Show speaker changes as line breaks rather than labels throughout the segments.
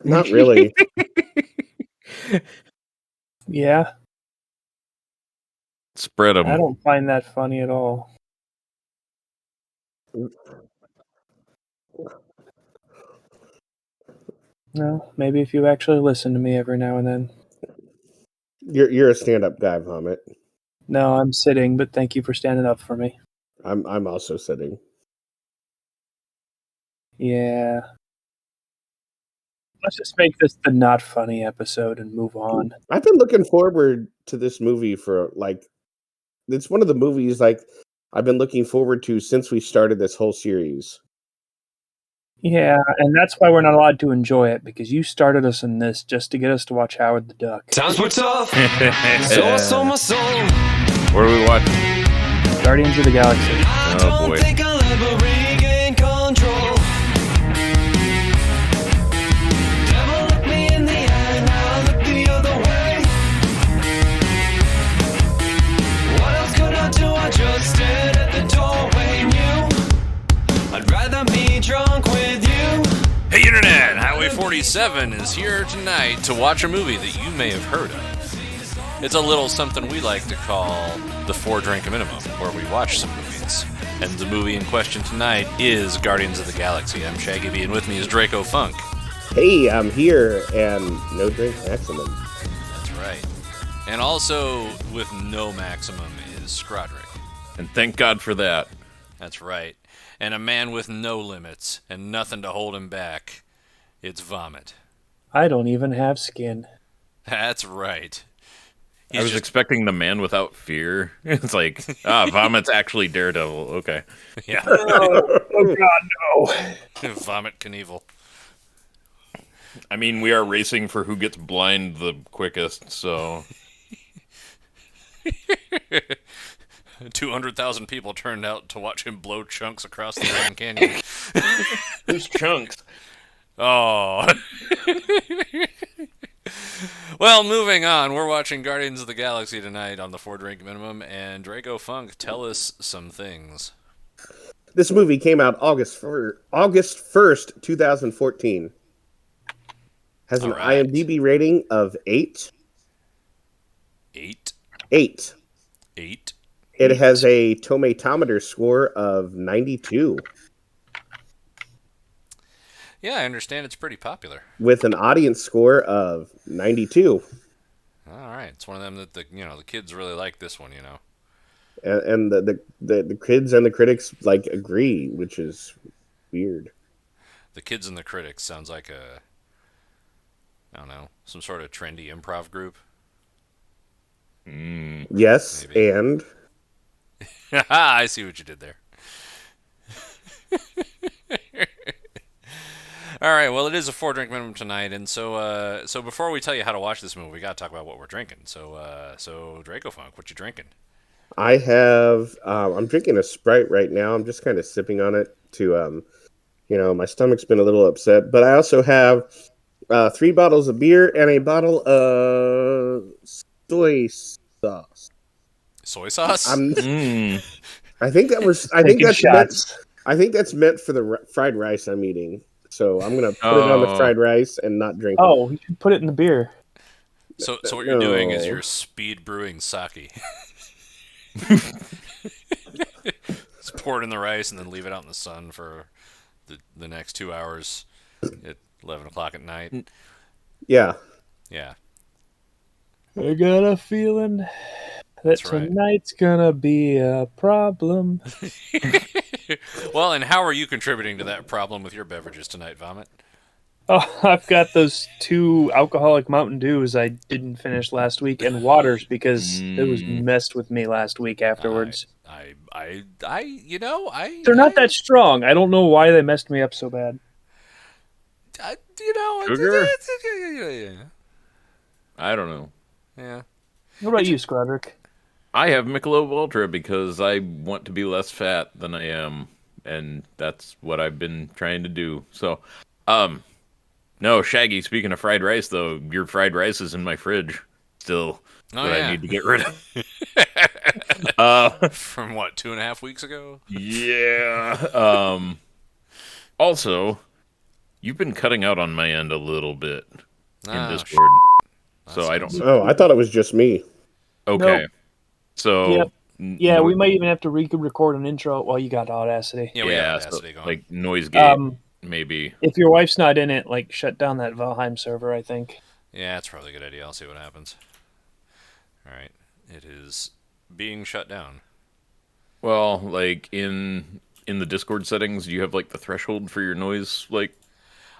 Not really.
Yeah.
Spread them.
I don't find that funny at all. No, maybe if you actually listen to me every now and then.
You're a stand-up guy, Vomit.
No, I'm sitting, but thank you for standing up for me.
I'm also sitting.
Yeah. Let's just make this the not funny episode and move on.
I've been looking forward to this movie for it's one of the movies I've been looking forward to since we started this whole series.
Yeah, and that's why we're not allowed to enjoy it, because you started us in this just to get us to watch Howard the Duck.
Times were tough, so I sold my soul.
What are we watching?
Guardians of the Galaxy.
Oh boy.
I don't think I'll ever regain control. Devil looked me in the eye, now I look the other way. What else could I do? I just stared at the doorway, knew I'd rather be drunk with you.
Hey Internet! Highway 47 is here tonight to watch a movie that you may have heard of. It's a little something we like to call the 4-Drink Minimum, where we watch some movies. And the movie in question tonight is Guardians of the Galaxy. I'm Shaggy B, and with me is Draco Funk.
Hey, I'm here, and no drink maximum.
That's right. And also, with no maximum, is Scrodrick.
And thank God for that.
That's right. And a man with no limits, and nothing to hold him back. It's Vomit.
I don't even have skin.
That's right.
I was expecting the man without fear. It's like, Vomit's actually Daredevil. Okay.
Yeah.
Oh God, no.
Vomit Knievel.
I mean, we are racing for who gets blind the quickest, so...
200,000 people turned out to watch him blow chunks across the Grand Canyon.
Who's Chunks?
Oh. Well, moving on. We're watching Guardians of the Galaxy tonight on the 4-Drink Minimum, and Draco Funk, tell us some things.
This movie came out August 1st, 2014. Has an IMDb rating of 8.
8?
8.
8?
It has a Tomatometer score of 92.
Yeah, I understand it's pretty popular.
With an audience score of 92.
All right. It's one of them that the kids really like this one,
And the kids and the critics agree, which is weird.
The kids and the critics sounds like I don't know, some sort of trendy improv group.
Yes,
Maybe.
and
I see what you did there. All right, well, it is a 4-drink minimum tonight, and so before we tell you how to watch this movie, we got to talk about what we're drinking. So Draco Funk, what you drinking?
I have I'm drinking a Sprite right now. I'm just kind of sipping on it to my stomach's been a little upset, but I also have 3 bottles of beer and a bottle of soy sauce.
Soy sauce?
I think that's meant for the fried rice I'm eating. So I'm gonna put it on the fried rice and not drink it.
Oh, you should put it in the beer.
So what you're doing is you're speed brewing sake. Just pour it in the rice and then leave it out in the sun for the next 2 hours at 11 o'clock at night.
Yeah.
Yeah.
I got a feeling that tonight's gonna be a problem.
Well, and how are you contributing to that problem with your beverages tonight, Vomit?
Oh, I've got those 2 alcoholic Mountain Dews I didn't finish last week, and waters because it was messed with me last week afterwards. They're not that strong. I don't know why they messed me up so bad.
Sugar? I don't know.
Yeah.
What about you, Scrodrick? I
have Michelob Ultra because I want to be less fat than I am, and that's what I've been trying to do. So, no, Shaggy, speaking of fried rice, though, your fried rice is in my fridge still I need to get rid of.
From what, 2.5 weeks ago?
Yeah. Also, You've been cutting out on my end a little bit in
Oh,
Discord, so
That
I don't.
sucks.
Oh, I thought it was just me.
Okay,
Nope.
so
Yep. Yeah,
no-
we might even have to re-record an intro. Well, you got Audacity.
Yeah, we got
so,
Audacity going.
like noise gate,
Um,
maybe.
if your wife's not in it, like shut down that Valheim server. I think.
Yeah, that's probably a good idea. I'll see what happens. All right, it is being shut down.
Well, like in the Discord settings, do you have like the threshold for your noise like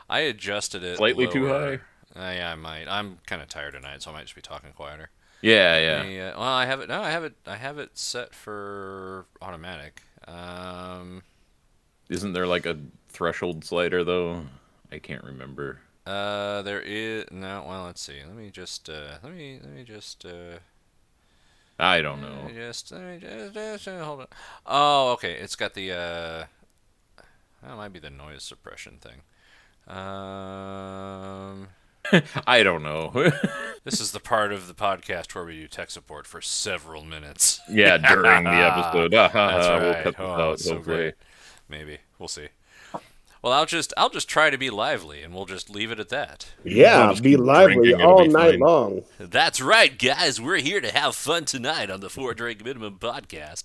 I adjusted it
slightly too
lower.
high?
Yeah, I might. I'm kind of tired tonight, so I might just be talking quieter.
Yeah, yeah.
Well, I have it. No, I have it. I have it set for automatic.
Isn't there like a threshold slider though? I can't remember.
There is no. Well, let's see. Let me just. Let me just.
I don't know.
Let me just hold on. Oh, okay. It's got the. That might be the noise suppression thing.
I don't know.
This is the part of the podcast where we do tech support for several minutes.
Yeah, during the episode.
That's
We'll
right.
cut this out,
It's so
hopefully.
great. Maybe we'll see. Well, I'll just try to be lively, and we'll just leave it at that.
Yeah,
I'll just
be
keep
lively
drinking, it'll
all
be
night
fine.
long.
That's right, guys. We're here to have fun tonight on the 4 Drink Minimum podcast.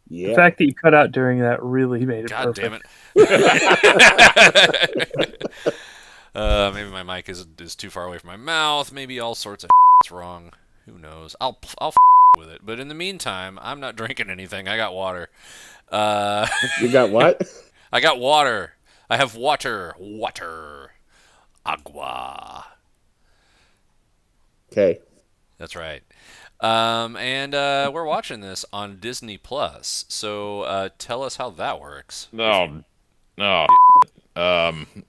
Yeah.
The fact that you cut out during that really made it
God
perfect.
damn it. Maybe my mic is too far away from my mouth. Maybe all sorts of is wrong. Who knows? I'll with it. But in the meantime, I'm not drinking anything. I got water.
You got what?
I got water. I have water. Water. Agua.
Okay.
That's right. And we're watching this on DisneyPlus. So tell us how that works.
Oh, oh,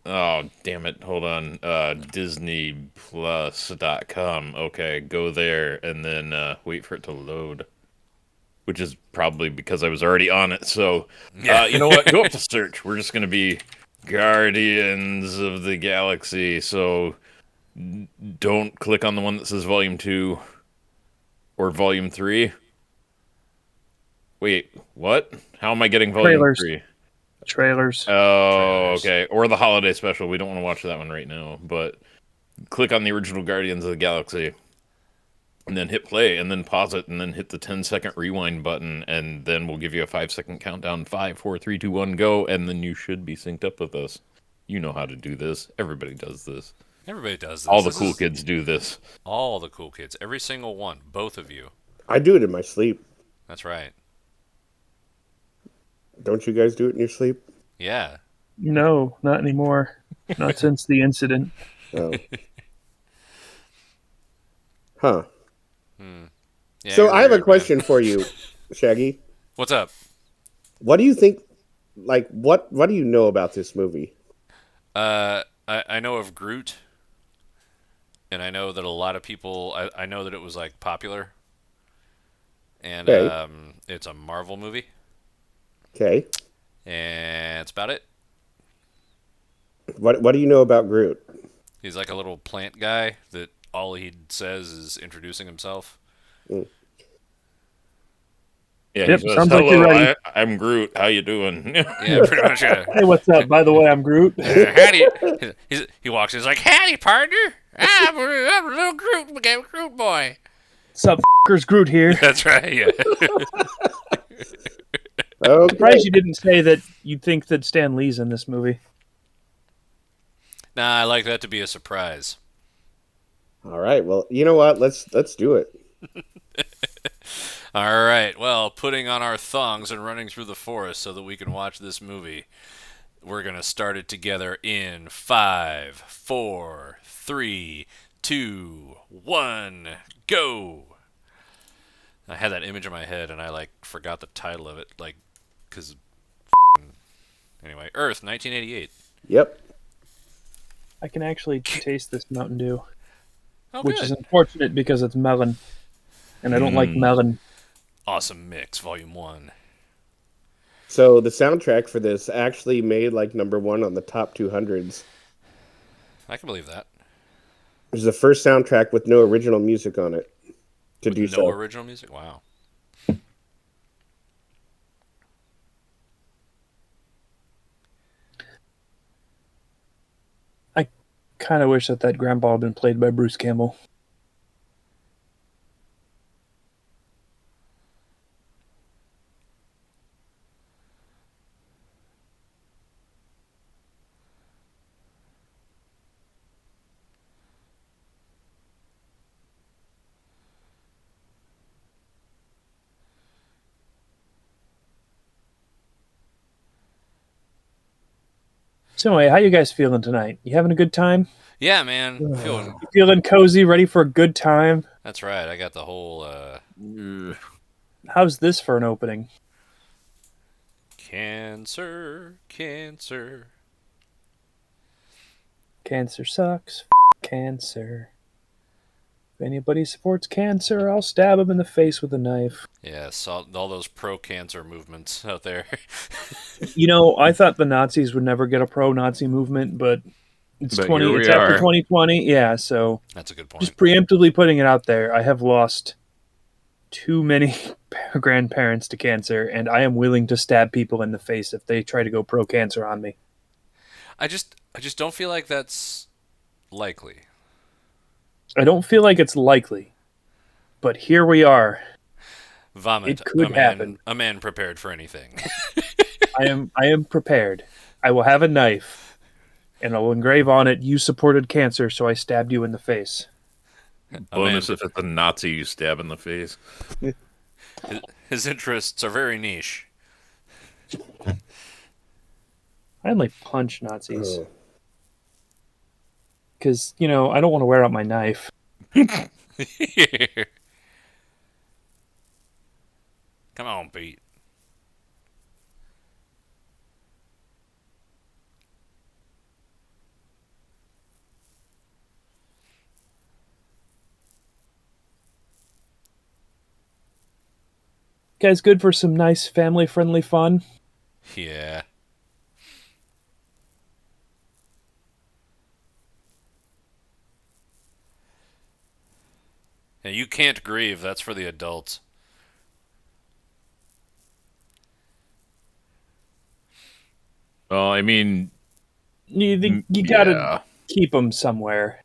oh, damn it. Hold on. DisneyPlus.com. Okay, go there and then wait for it to load. Which is probably because I was already on it. So, you know what? Go up to search. We're just going to be Guardians of the Galaxy. So, don't click on the one that says Volume 2 or Volume 3. Wait, what? How am I getting Volume
Trailers.
3?
Trailers.
Oh, okay. Or the holiday special. We don't want to watch that one right now. But click on the original Guardians of the Galaxy. And then hit play, and then pause it, and then hit the 10-second rewind button, and then we'll give you a 5-second countdown. 5, 4, 3, 2, 1, go, and then you should be synced up with us. You know how to do this. Everybody does this.
Everybody does this.
All the
This
cool
is-
kids do this.
All the cool kids. Every single one. Both of you.
I do it in my sleep.
That's right.
Don't you guys do it in your sleep?
Yeah.
No, not anymore. Not since the incident.
Oh. Huh.
Yeah,
So
you're
I have a
weird, man.
question for you, Shaggy.
What's up?
What do you think? Like, what do you know about this movie?
I know of Groot, and I know that a lot of people. I know that it was like popular, and
Okay.
it's a Marvel movie,
Okay.
and that's about it.
What do you know about Groot?
He's like a little plant guy that all he says is introducing himself.
Yeah,
Yep,
he says,
sounds like
hello,
you're ready."
I'm Groot. How you doing?
Yeah, pretty much.
Hey, what's up? By the way, I'm Groot.
Howdy. He walks in. He's like, howdy, partner. I'm a little Groot boy.
What's up, f***ers? Groot here.
That's right. Yeah.
Okay.
Surprised you didn't say that you'd think that Stan Lee's in this movie.
Nah, I like that to be a surprise.
All right. Well, you know what? Let's do it.
All right. Well, putting on our thongs and running through the forest so that we can watch this movie. We're going to start it together in 5, 4, 3, 2, 1, go. I had that image in my head and I forgot the title of it cuz anyway, Earth 1988.
Yep.
I can actually taste this Mountain Dew,
Oh,
which
good.
is unfortunate because it's melon, and I don't like melon.
Awesome Mix Volume 1.
So the soundtrack for this actually made like #1 on the top 200s.
I can believe that.
It was the first soundtrack with no original music on it to do
No
so.
original music? Wow.
kind of wish that grandpa had been played by Bruce Campbell. So anyway, how you guys feeling tonight? You having a good time?
Yeah, man.
You feeling cozy, ready for a good time?
That's right. I got the whole
How's this for an opening?
cancer.
Cancer sucks. Cancer. If anybody supports cancer, I'll stab him in the face with a knife.
Yes, all those pro-cancer movements out there.
You know, I thought the Nazis would never get a pro-Nazi movement, but it's
But here we
It's after
are.
2020, yeah. So
That's a good point.
just preemptively putting it out there, I have lost too many grandparents to cancer, and I am willing to stab people in the face if they try to go pro-cancer on me.
I just don't feel like that's likely.
I don't feel like it's likely, but here we are.
Vomit.
It could happen.
A man prepared for anything.
I am prepared. I will have a knife, and I will engrave on it, "You supported cancer, so I stabbed you in the face."
Bonus if it's a Nazi you stab in the face.
His interests are very niche.
I only punch Nazis. Because, I don't want to wear out my knife.
Come on, Pete.
Guys, good for some nice family-friendly fun?
Yeah. Now, you can't grieve. That's for the adults.
Well, I mean,
You gotta
yeah.
keep them somewhere.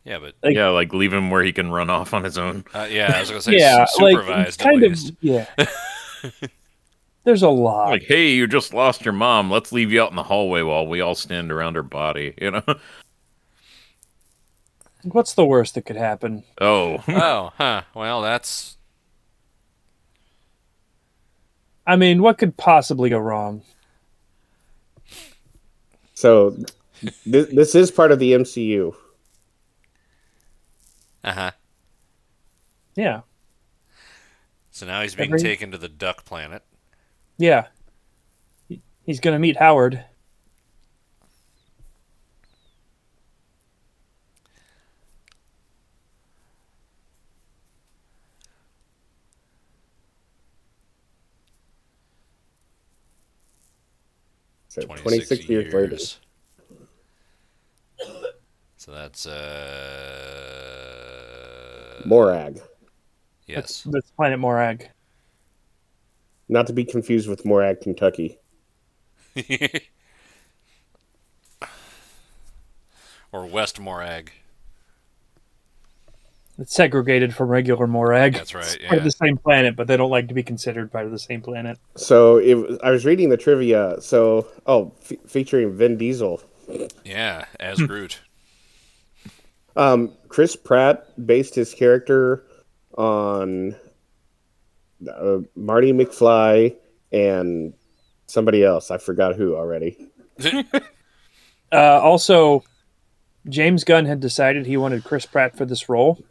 Yeah, but
Like leave him where he can run off on his own.
yeah, I was gonna say
Yeah,
supervised
kind
at least.
of. Yeah. There's a lot.
Like, hey, you just lost your mom. Let's leave you out in the hallway while we all stand around her body.
What's the worst that could happen?
Oh.
Oh, huh. Well, that's
I mean, what could possibly go wrong?
So this is part of the MCU.
uh-huh.
Yeah.
So now he's being
Every-
taken to the duck planet.
Yeah. He's gonna meet Howard.
So 26 years later.
So that's
Morag.
yes.
That's Planet Morag.
Not to be confused with Morag, Kentucky.
Or West Morag.
It's segregated from regular Morag.
That's right,
It's part of
yeah.
the same planet, but they don't like to be considered part of the same planet.
So I was reading the trivia. So, featuring Vin Diesel.
Yeah, as Groot.
Chris Pratt based his character on Marty McFly and somebody else. I forgot who already.
Also, James Gunn had decided he wanted Chris Pratt for this role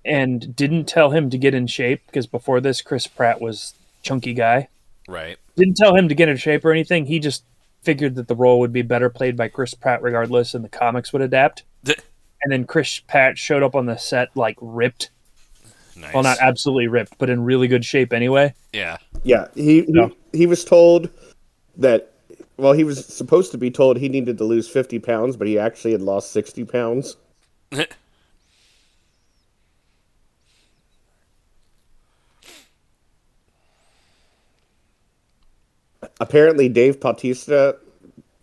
and didn't tell him to get in shape because before this, Chris Pratt was chunky guy.
Right.
Didn't tell him to get in shape or anything. He just figured that the role would be better played by Chris Pratt regardless and the comics would adapt. And then Chris Pratt showed up on the set like ripped.
Nice.
Well, not absolutely ripped, but in really good shape anyway.
Yeah.
Yeah, he was told that. Well, he was supposed to be told he needed to lose 50 pounds, but he actually had lost 60 pounds. Apparently, Dave Bautista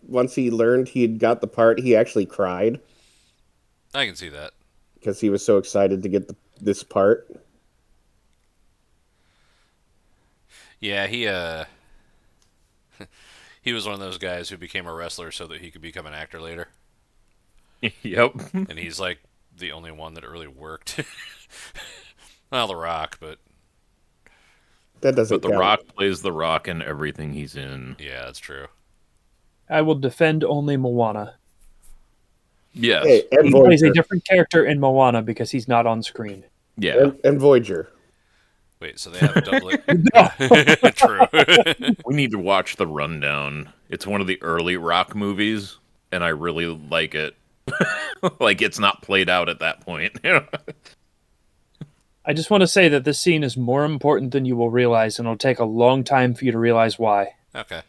once he learned he'd got the part, he actually cried
I can see that.
because he was so excited to get this part.
Yeah, he was one of those guys who became a wrestler so that he could become an actor later.
Yep.
And he's like the only one that it really worked. Well, The Rock, but
That doesn't
But The
count.
Rock plays The Rock in everything he's in.
yeah, that's true.
I will defend only Moana.
Yes.
Hey, and
He plays a
Voyager.
different character in Moana because he's not on screen.
Yeah.
And Voyager.
Wait, so they have a double.
No.
True.
We need to watch The Rundown. It's one of the early Rock movies, and I really like it. Like, it's not played out at that point.
I just want to say that this scene is more important than you will realize, and it'll take a long time for you to realize why.
Okay.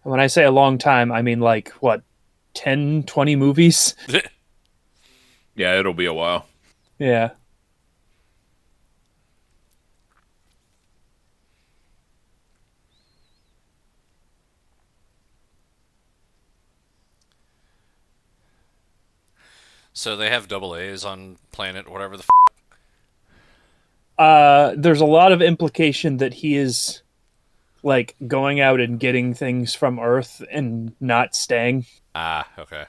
And when I say a long time, I mean like, what, 10, 20 movies?
Yeah, it'll be a while.
Yeah.
So they have double A's on planet whatever the.
There's a lot of implication that he is like going out and getting things from Earth and not staying.
Ah, okay.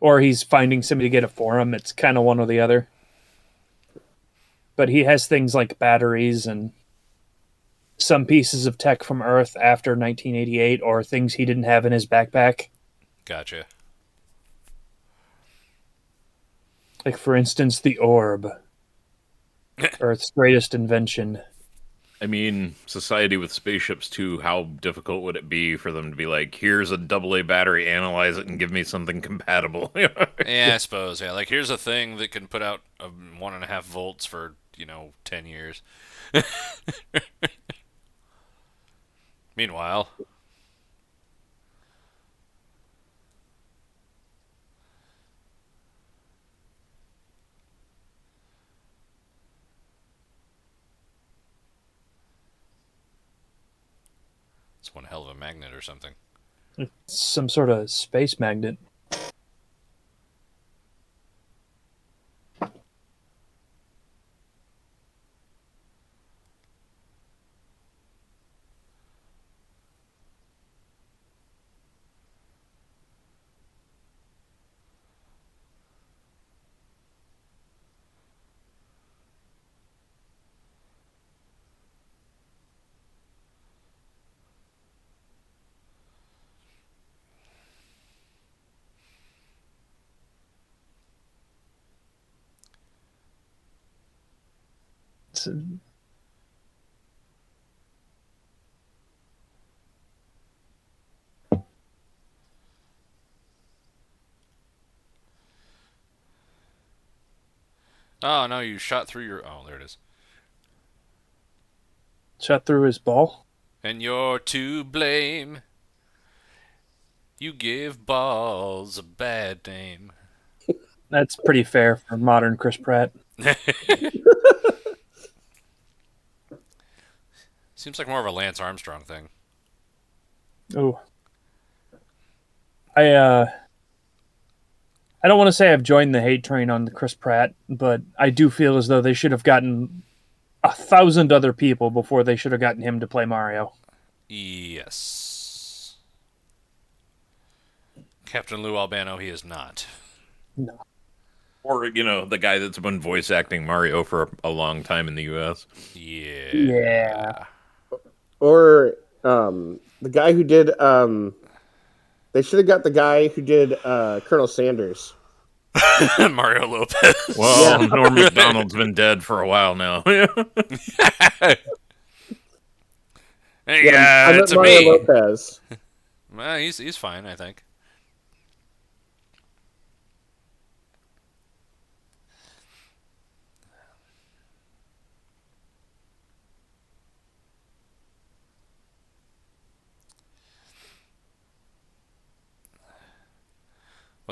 Or he's finding somebody to get it for him. It's kind of one or the other. But he has things like batteries and some pieces of tech from Earth after 1988, or things he didn't have in his backpack.
Gotcha.
Like, for instance, the orb. Earth's greatest invention.
I mean, society with spaceships, too, how difficult would it be for them to be like, here's a AA battery, analyze it, and give me something compatible?
Yeah, I suppose. Yeah, like here's a thing that can put out 1.5 volts for 10 years. Meanwhile, it's one hell of a magnet or something.
It's some sort of space magnet. It's,
Oh no, you shot through your. Oh, there it is.
shot through his ball.
And you're to blame. You give balls a bad name.
That's pretty fair for modern Chris Pratt.
Seems like more of a Lance Armstrong thing.
Oh. I don't want to say I've joined the hate train on Chris Pratt, but I do feel as though they should have gotten 1,000 other people before they should have gotten him to play Mario.
Yes. Captain Lou Albano, he is not.
No.
Or, the guy that's been voice acting Mario for a long time in the U.S.
Yeah.
Yeah.
Or the guy who did... they should have got the guy who did Colonel Sanders.
Mario Lopez.
Well,
Yeah.
Norm MacDonald's been dead for a while now.
Hey,
I meant
it's a
Mario
me.
Lopez.
Well, he's fine, I think.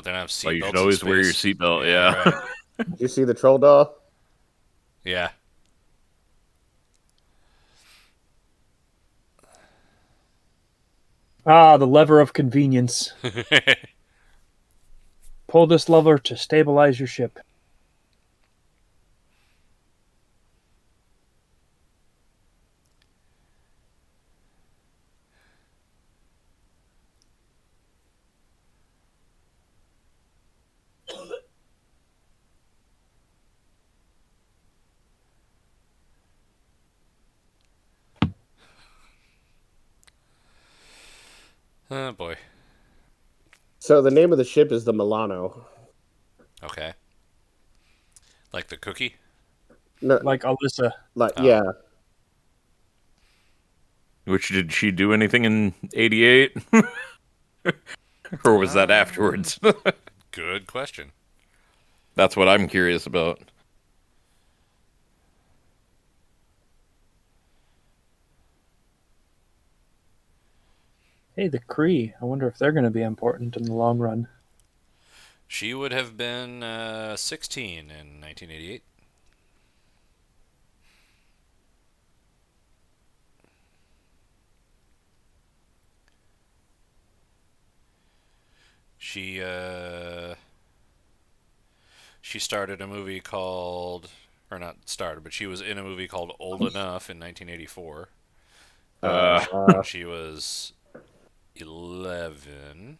But they don't have seatbelts.
Well, you should always wear your seatbelt. Yeah.
Right.
Did you see the troll doll?
Yeah.
Ah, the lever of convenience. Pull this lever to stabilize your ship.
Oh boy.
So the name of the ship is the Milano.
Okay. Like the cookie?
No,
Like Alyssa.
yeah.
Which, did she do anything in '88, or was that afterwards?
Good question.
That's what I'm curious about.
Hey, the Kree. I wonder if they're going to be important in the long run.
She would have been 16 in 1988. She started a movie called, or not started, but she was in a movie called Old Enough in 1984. She was 11.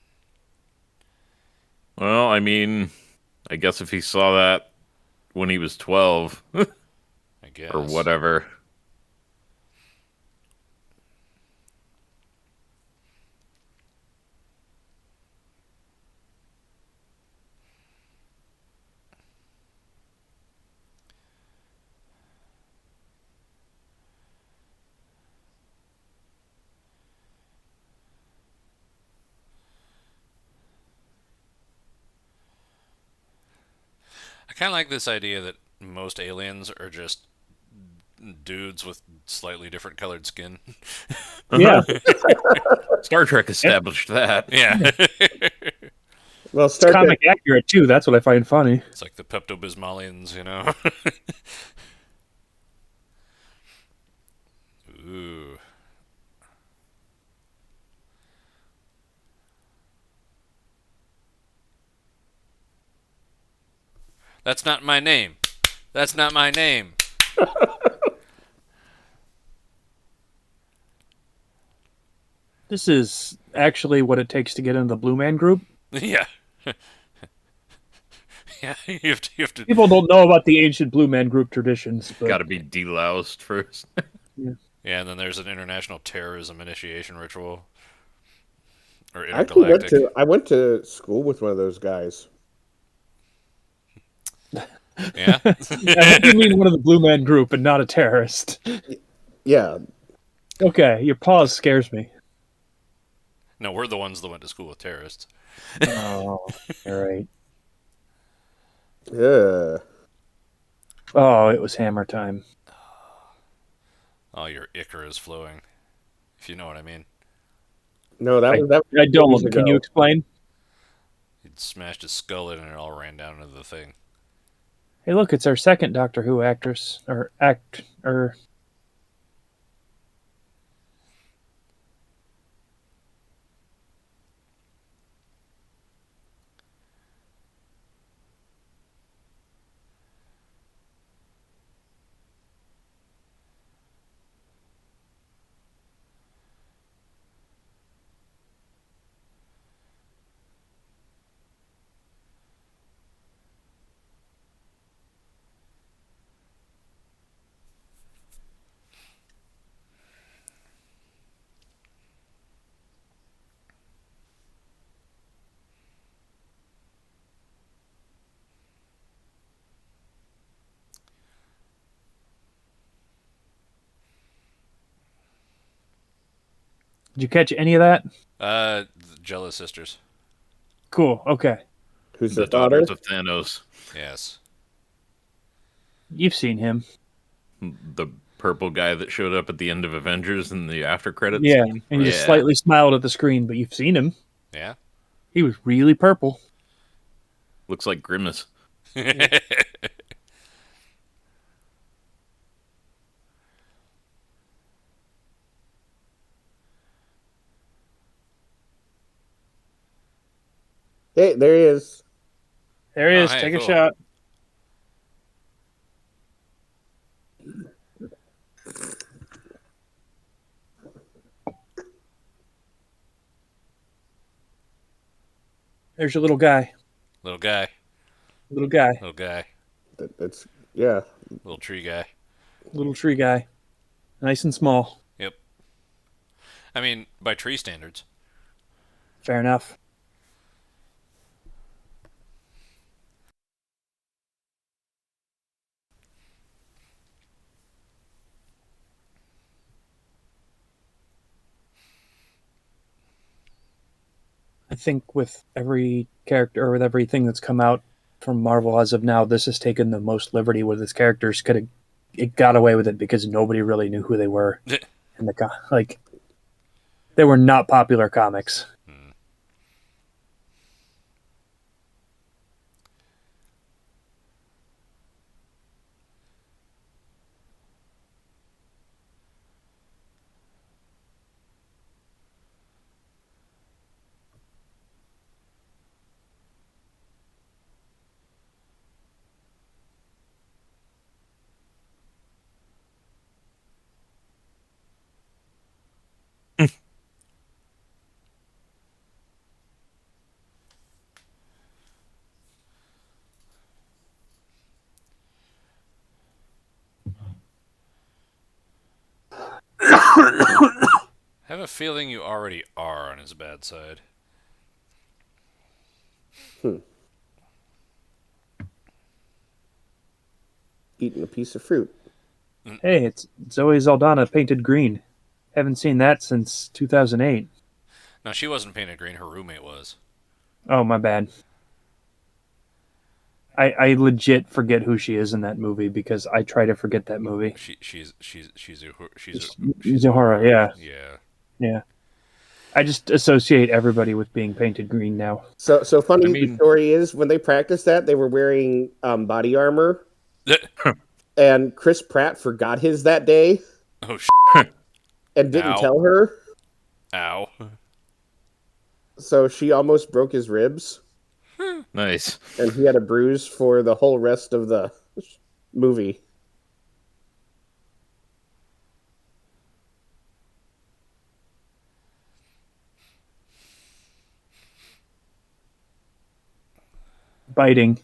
Well, I mean, I guess if he saw that when he was 12
I guess.
or whatever.
I kind of like this idea that most aliens are just dudes with slightly different colored skin.
Yeah.
Star Trek established that.
Yeah.
Well,
It's comic accurate, too. That's what I find funny.
It's like the Pepto-Bismalians, you know? Ooh. That's not my name. That's not my name.
This is actually what it takes to get into the Blue Man Group.
Yeah. Yeah, you have to.
People don't know about the ancient Blue Man Group traditions. But
Got to be deloused first.
Yeah, and then there's an international terrorism initiation ritual. Or
I actually
intergalactic.
I went to school with one of those guys.
Yeah.
I think you mean one of the Blue Man Group and not a terrorist.
Yeah.
Okay, your pause scares me.
No, we're the ones that went to school with terrorists.
Oh, all right.
Yeah.
Oh, it was hammer time.
Oh, your ichor is flowing. If you know what I mean.
No, that was that.
I don't.
years
Can you
ago.
explain?
He'd smashed his skull in and it all ran down into the thing.
Hey, look, it's our second Doctor Who actress or actor. Did you catch any of that?
The Jealous Sisters.
Cool. Okay.
Who's
The
the daughter?
daughters of Thanos.
Yes.
You've seen him.
The purple guy that showed up at the end of Avengers in the after credits.
Yeah.
scene.
And he just slightly smiled at the screen, but you've seen him.
Yeah.
He was really purple.
Looks like Grimace.
Hey, there he is.
There he
Oh,
is.
hey,
Take a
cool.
shot. There's your little guy.
Little guy.
Little guy.
Little guy.
That's yeah.
Little tree guy.
Little tree guy. Nice and small.
Yep. I mean, by tree standards.
Fair enough. I think with every character or with everything that's come out from Marvel as of now, this has taken the most liberty with its characters. It got away with it because nobody really knew who they were in the like. They were not popular comics.
I have a feeling you already are on his bad side.
Eating a piece of fruit.
Hey, it's Zoe Saldana painted green. Haven't seen that since 2008.
No, she wasn't painted green. Her roommate was.
Oh, my bad. I legit forget who she is in that movie because I try to forget that movie.
She's
Zahara, yeah.
Yeah.
Yeah. I just associate everybody with being painted green now.
So funny.
I mean-
The story is when they practiced that, they were wearing body armor, and Chris Pratt forgot his that day
Oh,
and didn't
Ow.
tell her.
ow.
So she almost broke his ribs,
Nice.
and he had a bruise for the whole rest of the movie.
Biting.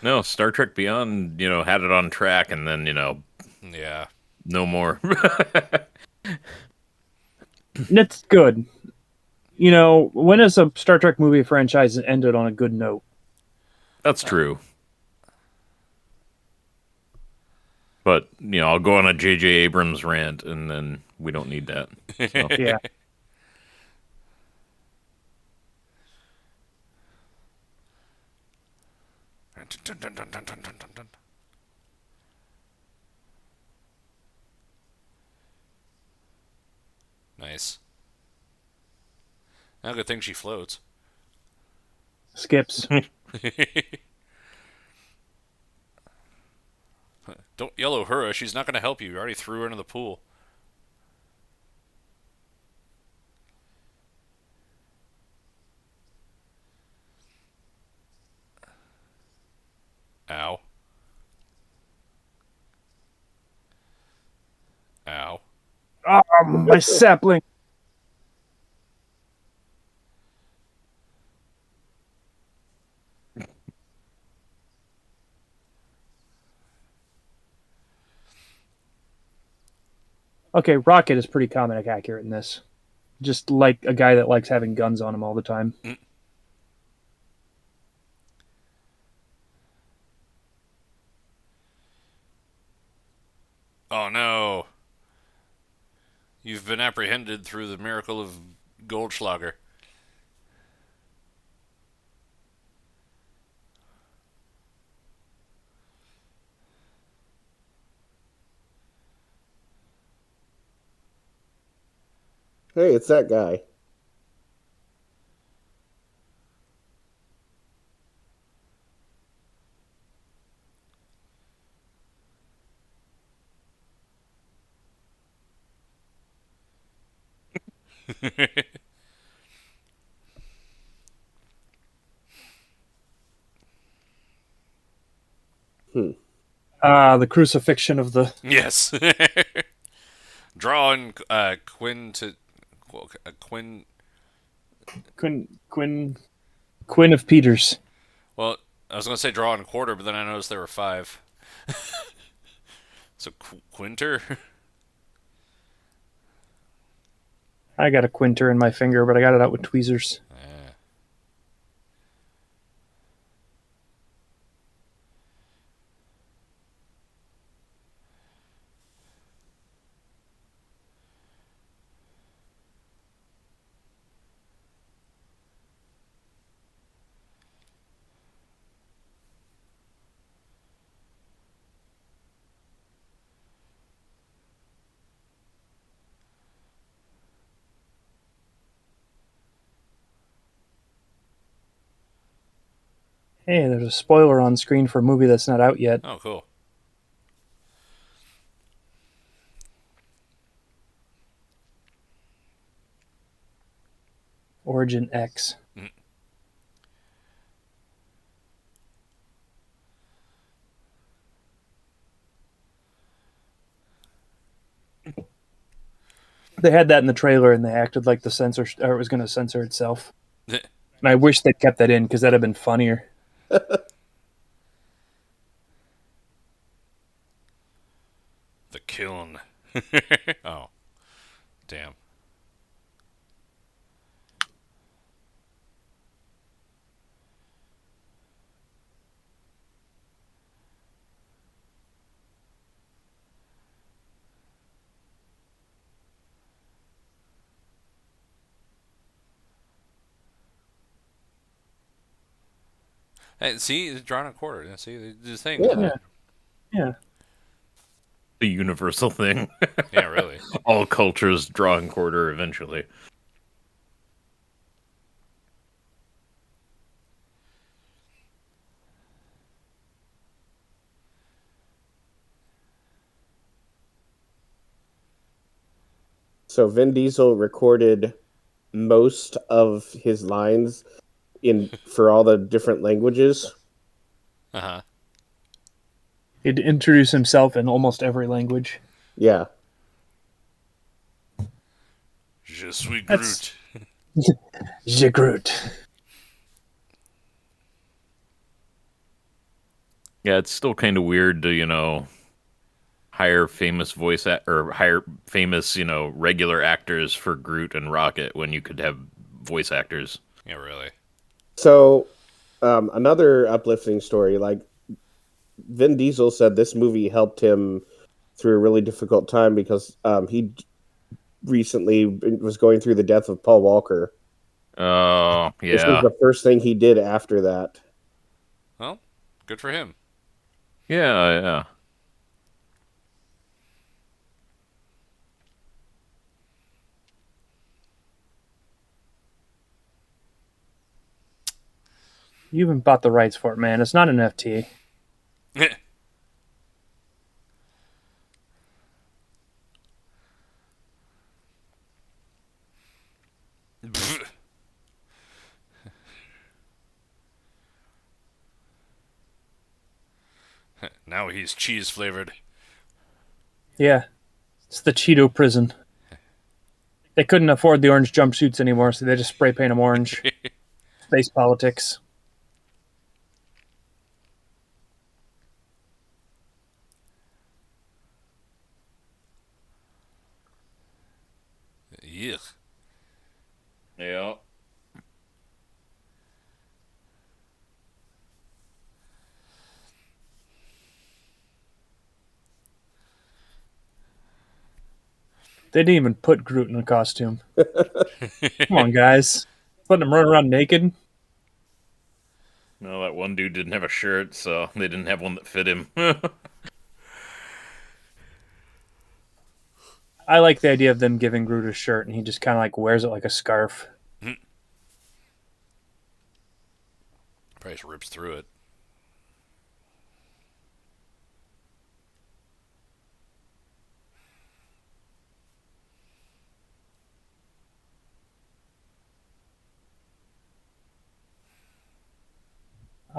No, Star Trek Beyond, had it on track, and then,
Yeah.
no more.
That's good. When has a Star Trek movie franchise ended on a good note?
That's true. But, I'll go on a J.J. Abrams rant, and then we don't need that. So.
Yeah.
Nice. Now, good thing she floats.
Skips.
Don't yellow her. She's not going to help you. You already threw her into the pool. Ow. Ow.
Oh, my sapling. Okay, Rocket is pretty comic accurate in this. Just like a guy that likes having guns on him all the time.
Oh, no. You've been apprehended through the miracle of Goldschlager.
Hey, it's that guy.
The crucifixion of the
Yes. Drawing Quinn to Quinn.
Quinn of Peters.
Well, I was gonna say drawing quarter, but then I noticed there were 5. So Quinter.
I got a quinter in my finger, but I got it out with tweezers. Hey, there's a spoiler on screen for a movie that's not out yet.
Oh, cool.
Origin X. They had that in the trailer, and they acted like the censor or it was going to censor itself. And I wish they'd kept that in because that'd have been funnier.
The kiln. Oh, damn. Hey, see, it's drawn a quarter. Yeah, see, they do the thing.
Yeah.
Yeah.
The universal thing.
Yeah, really.
All cultures drawing quarter eventually.
So Vin Diesel recorded most of his lines for all the different languages.
Uh-huh.
He'd introduce himself in almost every language.
Yeah.
Je suis
That's-
Groot.
Je Groot.
Yeah, it's still kind of weird to, hire famous or hire famous, regular actors for Groot and Rocket when you could have voice actors.
Yeah, really.
So another uplifting story, like Vin Diesel said this movie helped him through a really difficult time because he recently was going through the death of Paul Walker.
Oh,
This was
yeah.
the first thing he did after that.
Well, good for him.
Yeah, yeah.
You even bought the rights for it, man. It's not an FT.
Now he's cheese flavored.
Yeah. It's the Cheeto prison. They couldn't afford the orange jumpsuits anymore, so they just spray paint them orange. Space politics.
Yuck.
Yeah.
They didn't even put Groot in a costume. Come on, guys. Letting him run around naked.
No, that one dude didn't have a shirt, so they didn't have one that fit him.
I like the idea of them giving Groot a shirt and he just kind of like wears it like a scarf.
Probably just rips through it.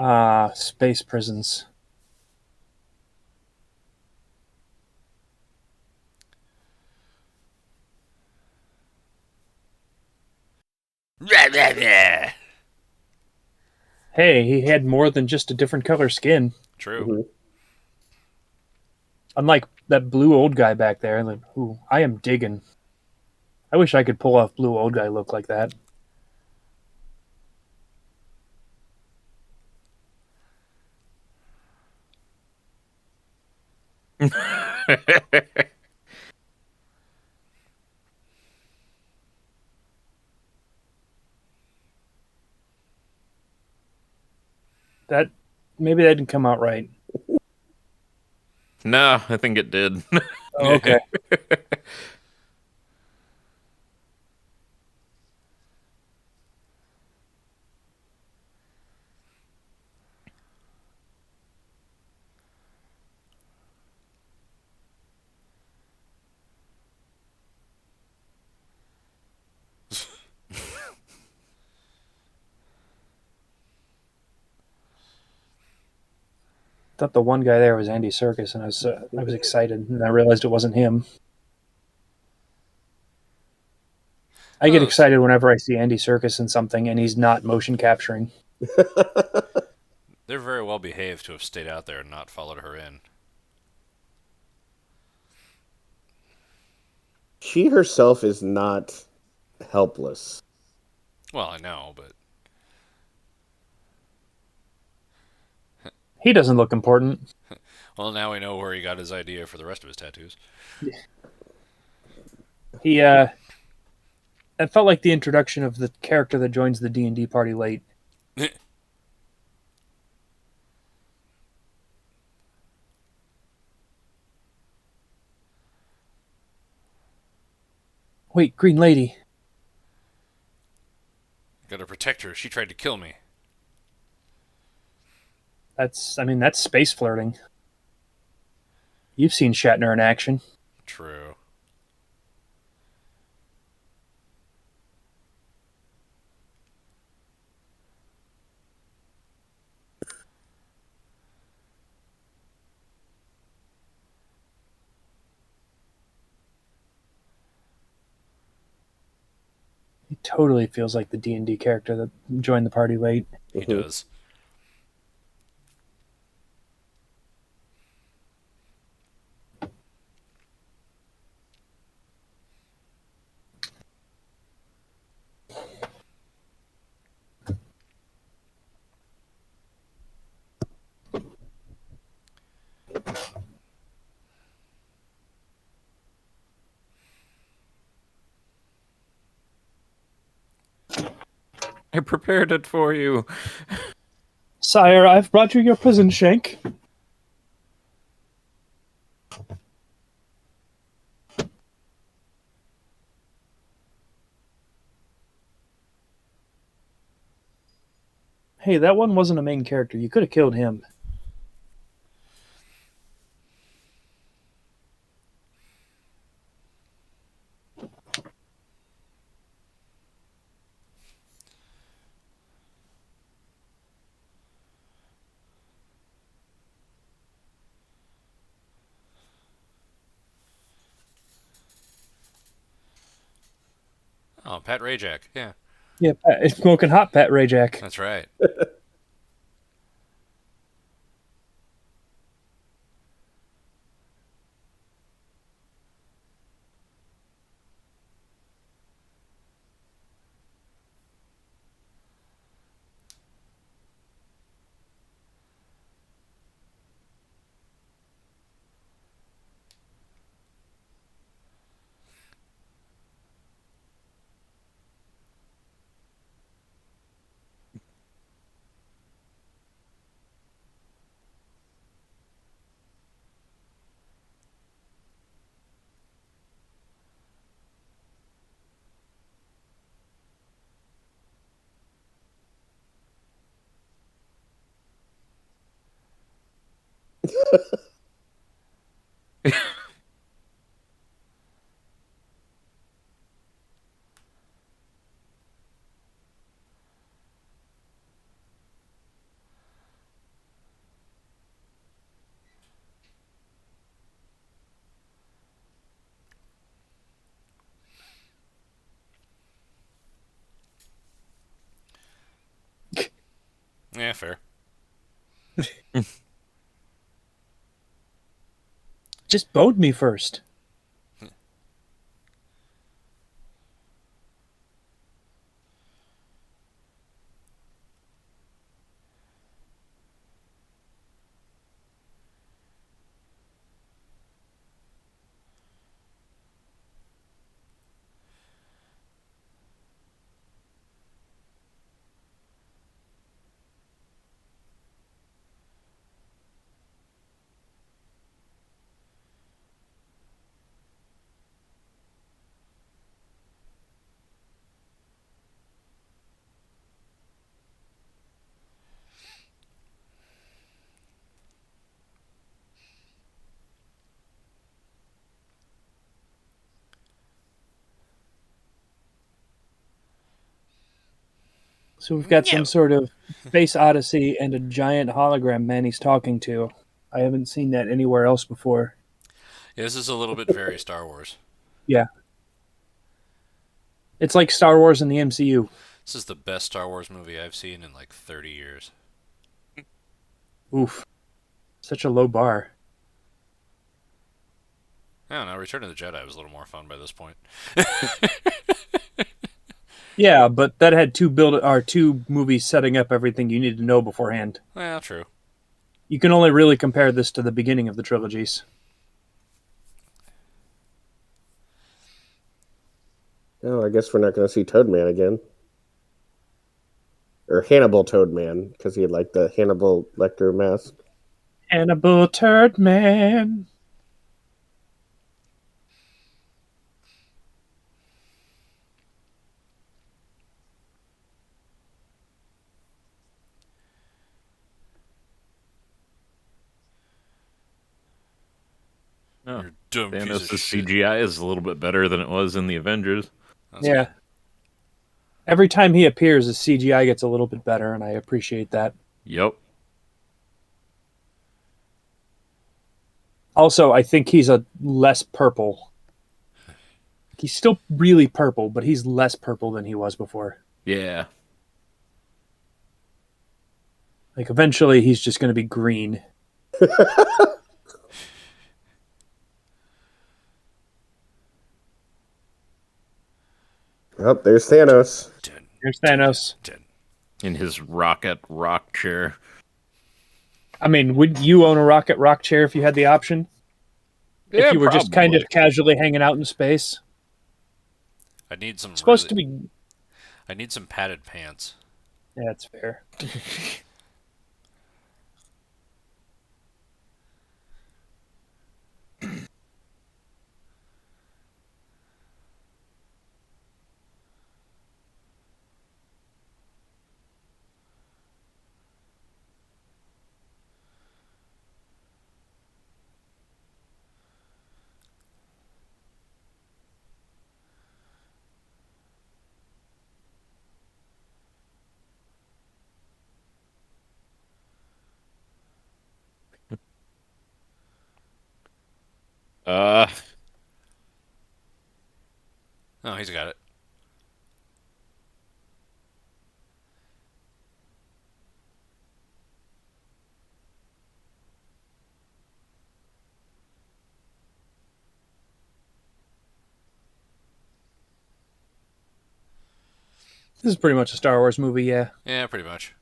Space prisons. Hey, he had more than just a different color skin.
True.
Mhm.
Unlike that blue old guy back there. Like, ooh, I am digging. I wish I could pull off blue old guy look like that. That maybe that didn't come out right.
No, I think it did.
Oh, okay. Thought the one guy there was Andy Serkis, and I was excited, and I realized it wasn't him. I get
Oh,
excited whenever I see Andy Serkis in something, and he's not motion capturing.
They're very well behaved to have stayed out there and not followed her in.
She herself is not helpless.
Well, I know, but
He doesn't look important.
well, now we know where he got his idea for the rest of his tattoos.
He that felt like the introduction of the character that joins the D&D party late. Wait, Green Lady.
Gotta protect her. She tried to kill me.
That's space flirting. You've seen Shatner in action.
True.
He totally feels like the D&D character that joined the party late.
He does.
I prepared it for you.
Sire, I've brought you your prison shank. Hey, that one wasn't a main character. You could have killed him.
Oh, Pat Rajak. Yeah,
Yeah, it's smoking hot, Pat Rajak.
that's right. fair.
Just bone me first. So we've got some sort of space odyssey and a giant hologram man he's talking to. I haven't seen that anywhere else before.
Yeah, this is a little bit very Star Wars.
Yeah. It's like Star Wars in the MCU.
This is the best Star Wars movie I've seen in like 30 years.
Oof. Such a low bar.
I don't know, Return of the Jedi was a little more fun by this point.
Yeah, but that had two movies setting up everything you need to know beforehand.
Well, true.
You can only really compare this to the beginning of the trilogies.
Oh, I guess we're not going to see Toadman again. Or Hannibal Toadman, because he had like the Hannibal Lecter mask.
Hannibal Turd Man.
Oh,
You're a dumb piece
Thanos'
of shit.
CGI is a little bit better than it was in the Avengers.
That's
Yeah.
good.
Every time he appears, his CGI gets a little bit better, and I appreciate that.
Yep.
Also, I think he's a less purple. He's still really purple, but he's less purple than he was before.
Yeah.
Like, eventually, he's just going to be green.
Oh, there's Thanos.
Here's Thanos.
In his rock chair.
I mean, would you own a rock chair if you had the option?
Yeah,
If you were just kind of
probably.
casually hanging out in space?
I need some
It's supposed to be...
I need some padded pants.
Yeah, that's fair.
Uh,
Oh, he's got it.
This is pretty much a Star Wars movie, yeah.
Yeah, pretty much.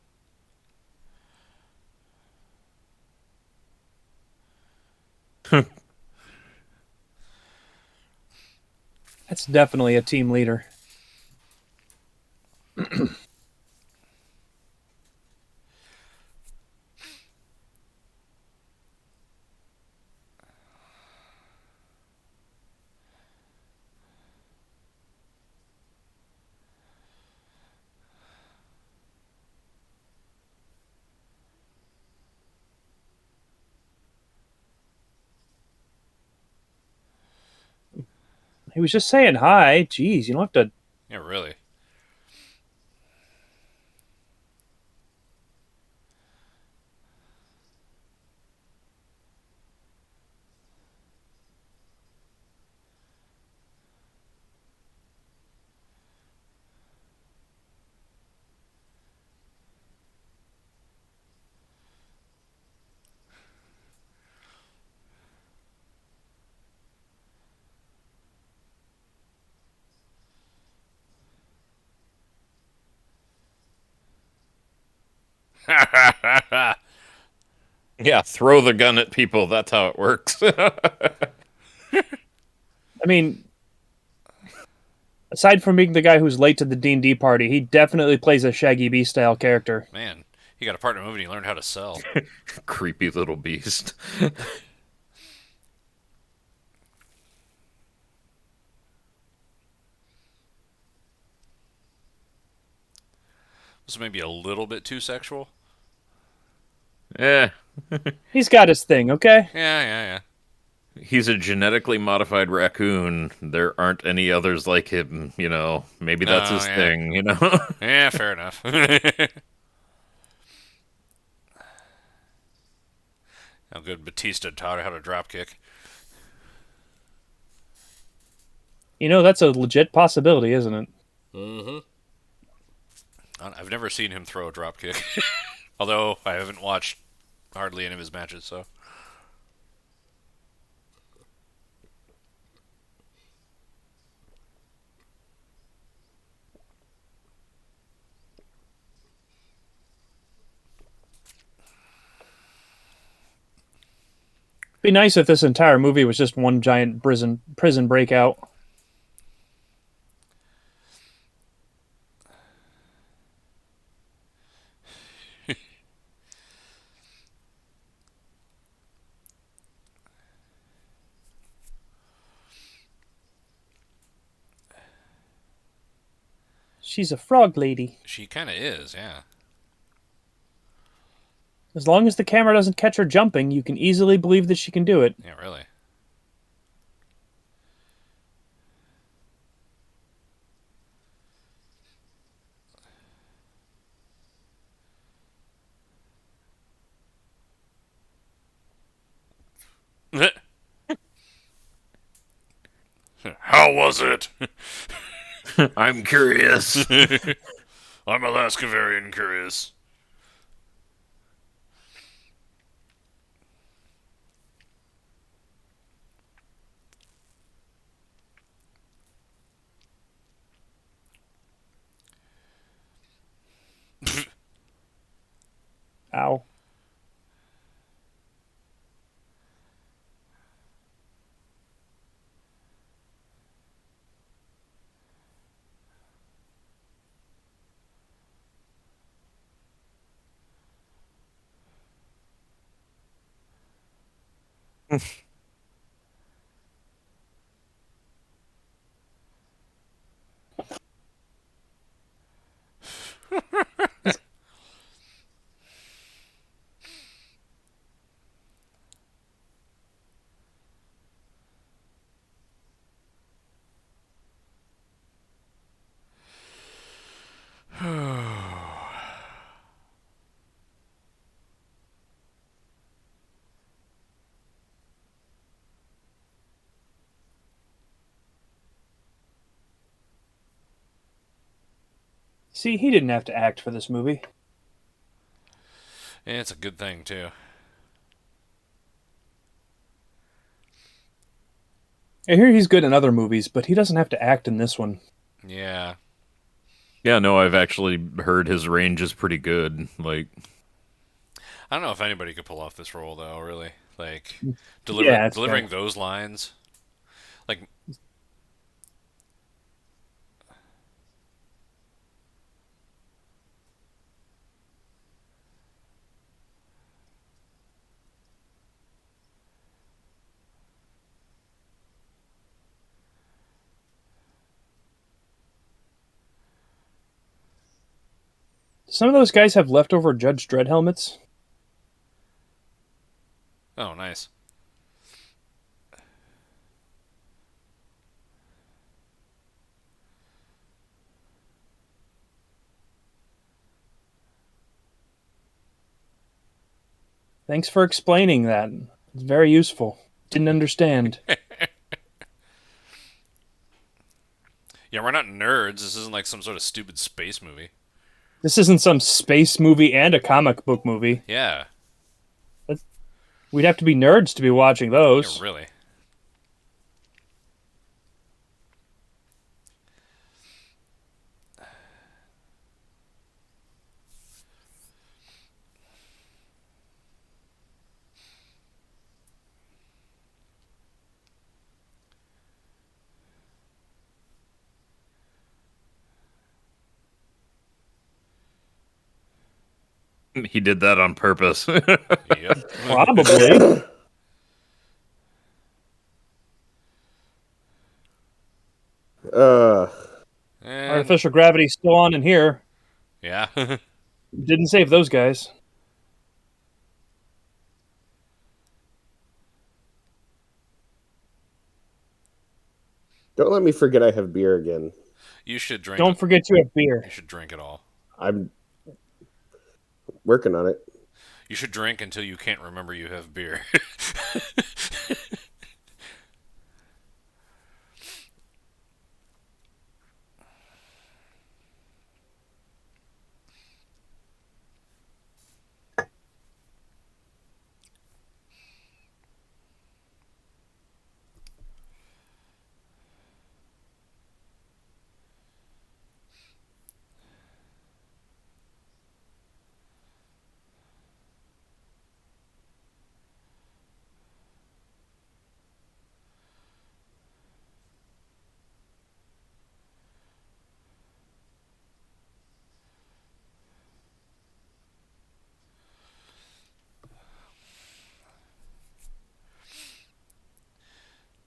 That's definitely a team leader. He was just saying hi. Jeez, you don't have to...
Yeah, really.
Yeah, throw the gun at people. That's how it works.
I mean, aside from being the guy who's late to the D&D party, he definitely plays a Shaggy B style character.
Man, he got a part in a movie and he learned how to sell.
Creepy little beast.
Was maybe a little bit too sexual.
Eh,
He's got his thing, okay?
Yeah.
he's a genetically modified raccoon. There aren't any others like him, you know. Maybe that's
Oh,
his
yeah.
thing, you know.
Yeah, fair enough. How good Batista taught her how to drop kick.
You know, that's a legit possibility, isn't it?
Mm-hmm. I've never seen him throw a drop kick. Although I haven't watched hardly any of his matches, so.
Be nice if this entire movie was just one giant prison breakout. She's a frog lady.
She kind of is, yeah.
As long as the camera doesn't catch her jumping, you can easily believe that she can do it.
Yeah, really. How was it?
I'm curious.
I'm Alaska-varian curious.
Ow. See, he didn't have to act for this movie.
Yeah, it's a good thing, too.
I hear he's good in other movies, but he doesn't have to act in this one.
Yeah.
Yeah, no, I've actually heard his range is pretty good. Like,
I don't know if anybody could pull off this role, though, really. Like,
Yeah, it's
delivering
fair.
those lines. Like,
Some of those guys have leftover Judge Dredd helmets.
oh, nice.
Thanks for explaining that. It's very useful. Didn't understand.
Yeah, we're not nerds. This isn't like some sort of stupid space movie.
This isn't some space movie and a comic book movie.
Yeah.
We'd have to be nerds to be watching those.
Yeah, really.
He did that on purpose.
Yep.
Probably.
Uh,
And
Artificial gravity's still on in here.
yeah.
Didn't save those guys.
don't let me forget I have beer again.
You should drink
Don't
it.
forget you have beer.
You should drink it all.
I'm working on it.
You should drink until you can't remember you have beer.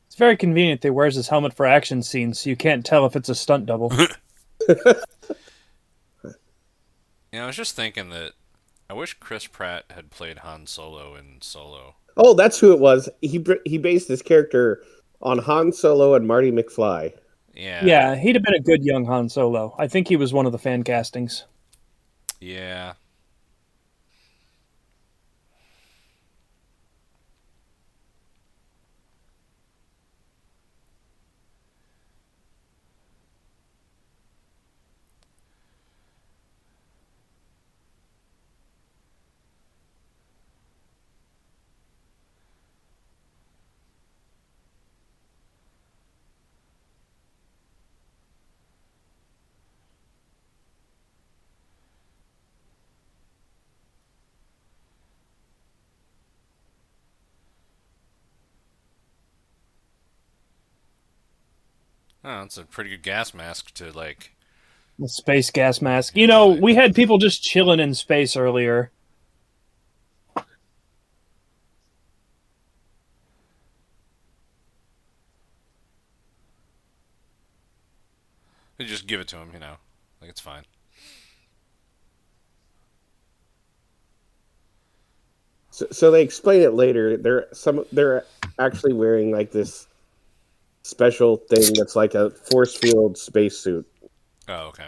It's very convenient that he wears his helmet for action scenes, so you can't tell if it's a stunt double.
I was just thinking that I wish Chris Pratt had played Han Solo in Solo.
Oh, that's who it was. He based his character on Han Solo and Marty McFly.
Yeah.
Yeah, he'd have been a good young Han Solo. I think he was one of the fan castings.
Yeah. Oh, it's a pretty good gas mask to like.
The space gas mask. You know, we had people just chilling in space earlier.
Just give it to him, like it's fine.
So they explain it later. They're actually wearing like this special thing that's like a force field spacesuit.
Oh, okay.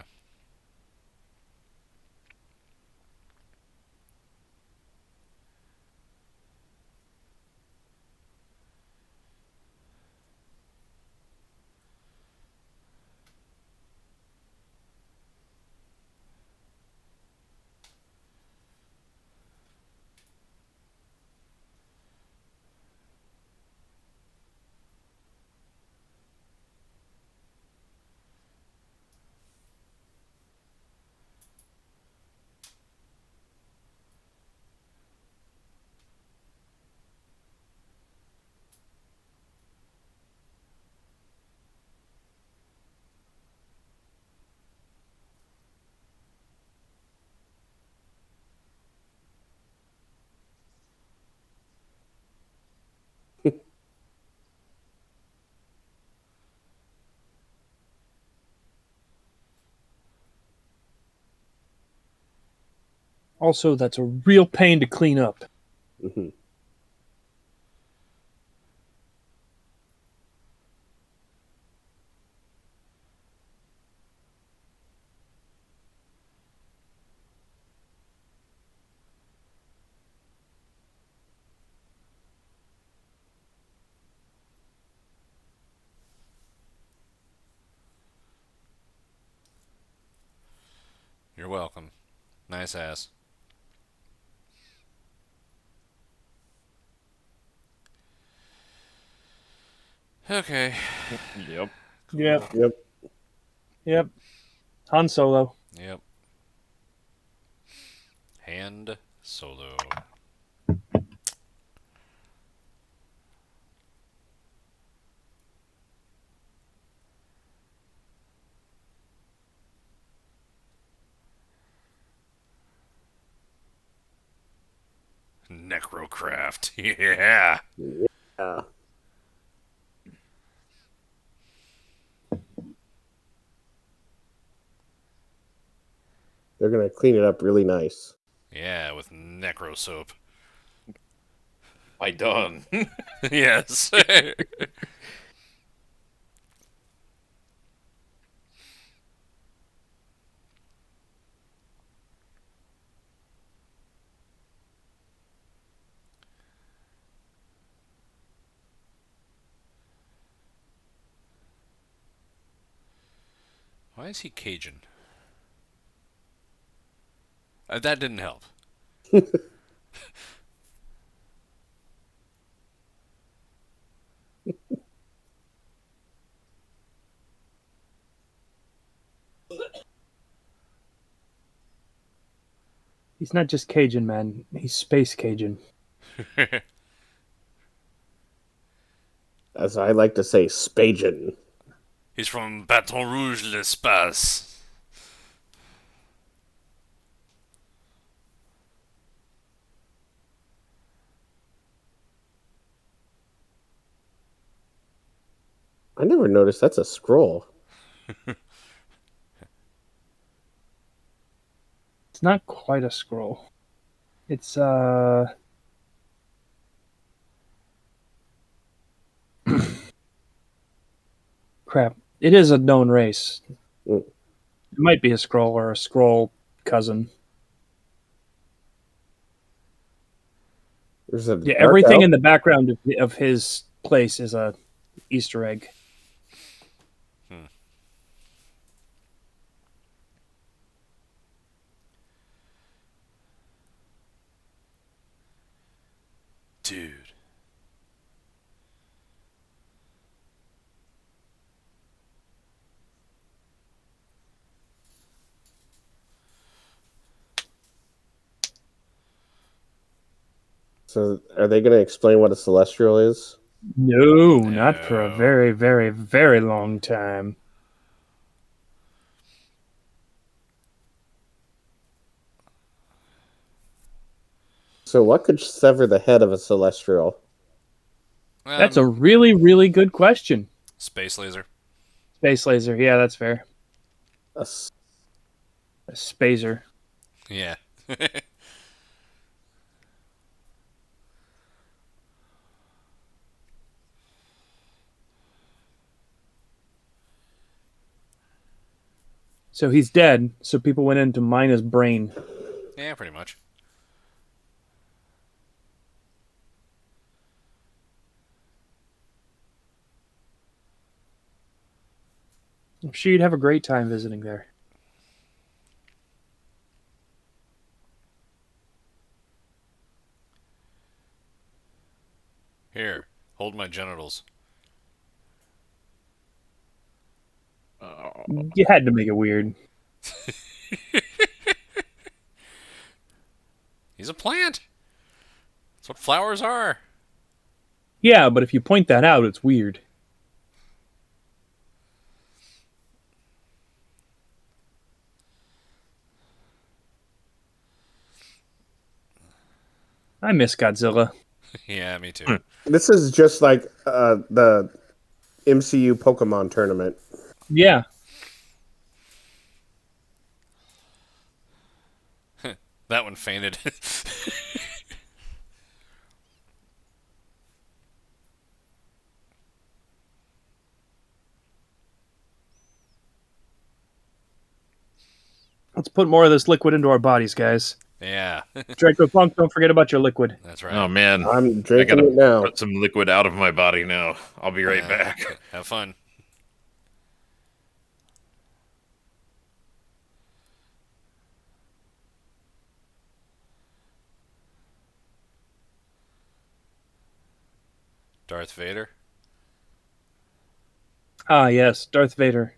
Also, that's a real pain to clean up.
Mm-hmm.
You're welcome. Nice ass. Okay.
Yep.
Yep.
Yep.
Yep. Han Solo.
Yep. Hand Solo. Necrocraft. Yeah.
Yeah. They're gonna clean it up really nice.
Yeah, with necro soap.
I done.
Yes. Why is he Cajun? That didn't help.
He's not just Cajun, man. He's space Cajun.
As I like to say, Spagin.
He's from Baton Rouge, l'Espace.
I never noticed that's a scroll.
It's not quite a scroll. It's crap. It is a known race.
Mm.
It might be a scroll or a scroll cousin.
There's a
Yeah,
dark
everything
elf.
in the background of his place is a Easter egg.
Dude.
So, are they going to explain what a celestial is?
No, not for a
No.
very, very, very long time.
So, what could sever the head of a celestial?
That's a really, really good question.
Space laser.
Space laser. Yeah, that's fair.
A s-
A spacer.
Yeah.
So he's dead. So people went in to mine his brain.
Yeah, pretty much.
I'm sure you'd have a great time visiting there.
Here, hold my genitals.
You had to make it weird.
He's a plant. That's what flowers are.
Yeah, but if you point that out, it's weird. I miss Godzilla.
Yeah, me too.
This is just like the MCU Pokemon tournament.
Yeah.
That one fainted.
Let's put more of this liquid into our bodies, guys.
Yeah,
Draco Funk, don't forget about your liquid.
that's right.
Oh man,
I'm
I
drinking
gotta
it now.
put some liquid out of my body now. I'll be right back.
Have fun. Darth Vader.
Ah, yes, Darth Vader.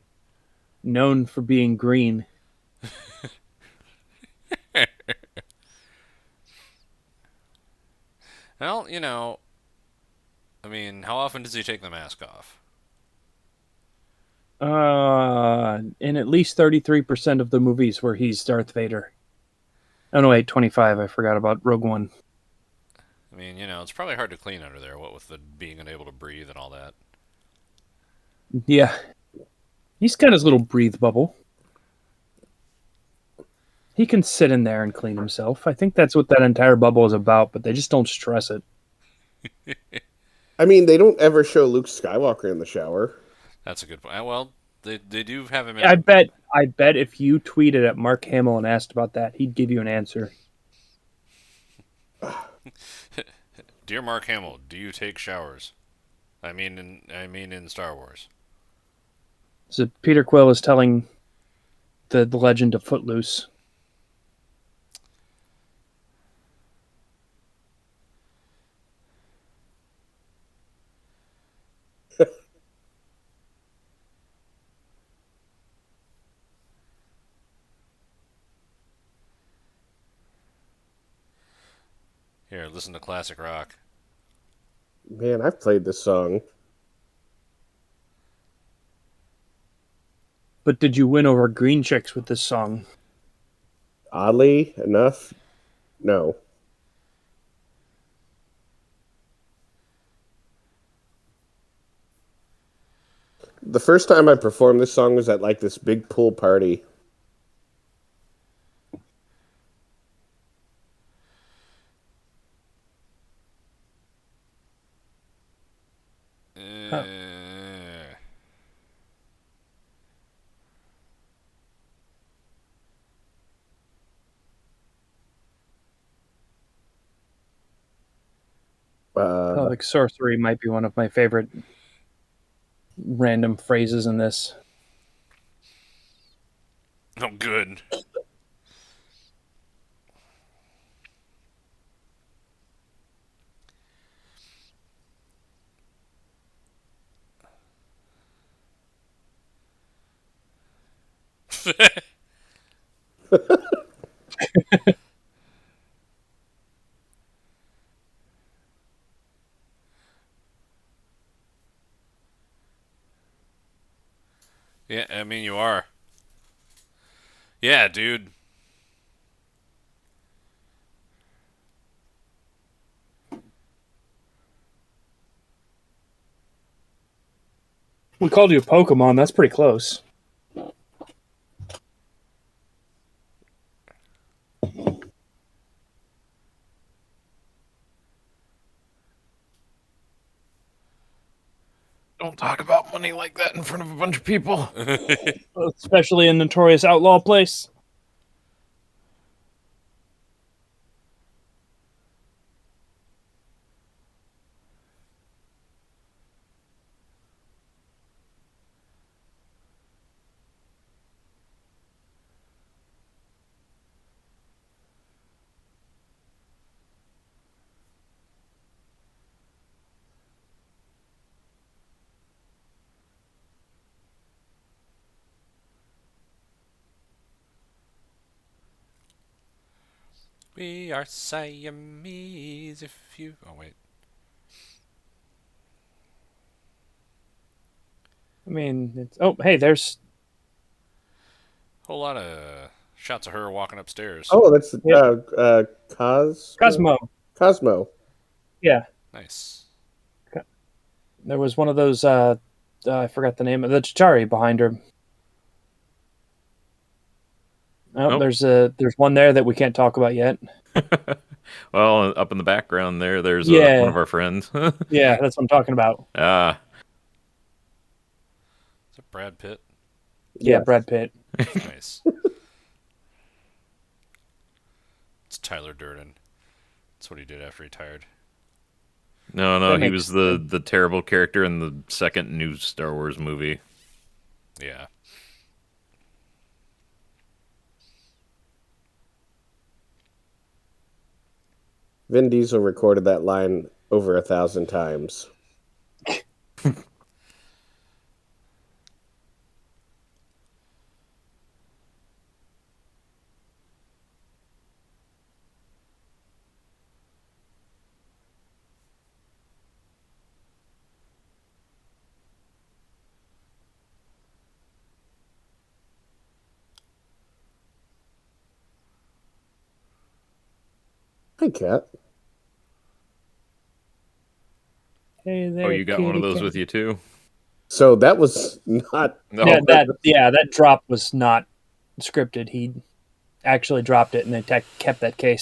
Known for being green.
Well, you know, I mean, how often does he take the mask off?
In at least 33% of the movies where he's Darth Vader. Oh, no, wait, 25. I forgot about Rogue One.
I mean, it's probably hard to clean under there. What with the being unable to breathe and all that.
Yeah. He's got his little breathe bubble. He can sit in there and clean himself. I think that's what that entire bubble is about, but they just don't stress it.
I mean, they don't ever show Luke Skywalker in the shower.
That's a good point. Well, they do have him in.
I bet if you tweeted at Mark Hamill and asked about that, he'd give you an answer.
Dear Mark Hamill, do you take showers? I mean in Star Wars.
So Peter Quill is telling the legend of Footloose.
Here, listen to classic rock.
Man, I've played this song.
But did you win over green chicks with this song?
Oddly enough, no. The first time I performed this song was at like this big pool party.
Pelvic sorcery might be one of my favorite random phrases in this.
Oh, good. Yeah, I mean you are. Yeah, dude.
We called you a Pokemon. That's pretty close.
Don't talk about money like that in front of a bunch of people.
Especially in Notorious Outlaw Place.
We are Siamese if you... Oh, wait.
I mean, it's... Oh, hey, there's...
Whole lot of shots of her walking upstairs.
Oh, that's
Yep.
Cosmo. Cosmo.
Yeah.
Nice.
There was one of those, I forgot the name of the Chitauri behind her. Oh,
Nope.
there's one there that we can't talk about yet.
Well, up in the background there's
Yeah.
one of our friends.
Yeah, that's what I'm talking about.
Ah,
Is it Brad Pitt?
Yeah,
Yes.
Brad Pitt.
Nice. It's Tyler Durden. That's what he did after he retired.
no,
That
he
makes
was the terrible character in the second new Star Wars movie.
Yeah.
Vin Diesel recorded that line over 1,000 times. Hi, Cat.
Hey there,
Oh, you got one of
kitty
those
cat.
with you too?
So that was not.
No.
That drop was not scripted. He actually dropped it, and they kept that take.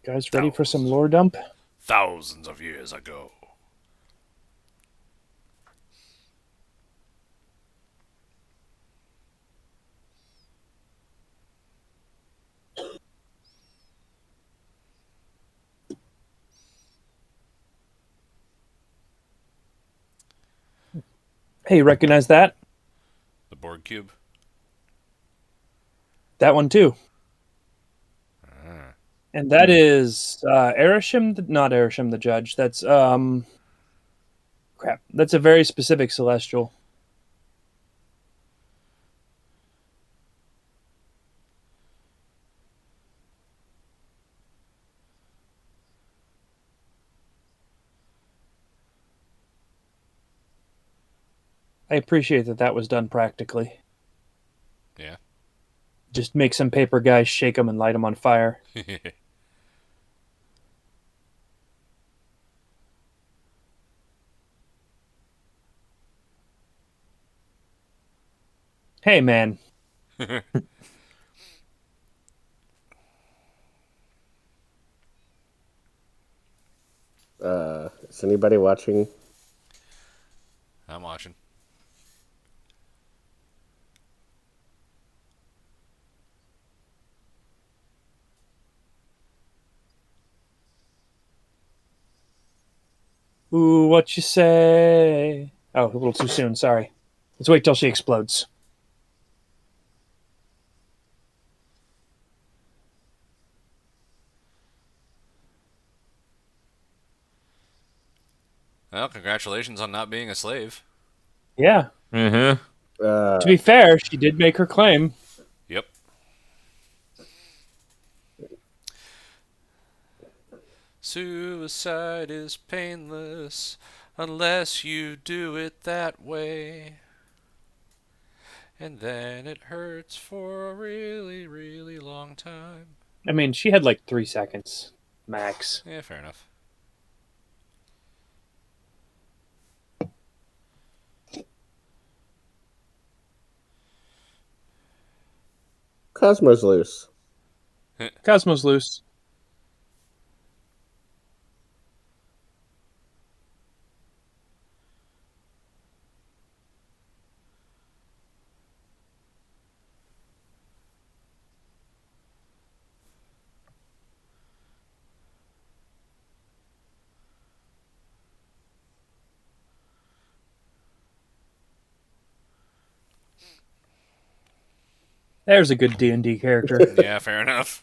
Guys, ready for some lore dump?
Thousands of years ago.
Hey, you recognize that?
The Borg cube.
That one too.
Ah.
And that is Erisham, not Erisham the judge. That's crap. That's a very specific celestial. I appreciate that was done practically.
Yeah.
Just make some paper guys shake them and light them on fire. Hey, man.
Is anybody watching?
I'm watching.
Ooh, what you say? Oh, a little too soon. Sorry. Let's wait till she explodes.
Well, congratulations on not being a slave.
Yeah.
Mm-hmm.
To be fair, she did make her claim.
Yep. Suicide is painless unless you do it that way. And then it hurts for a really, really long time.
I mean, she had like 3 seconds max.
Yeah, fair enough.
Cosmos loose.
Cosmos loose. There's a good D&D character.
Yeah, fair enough.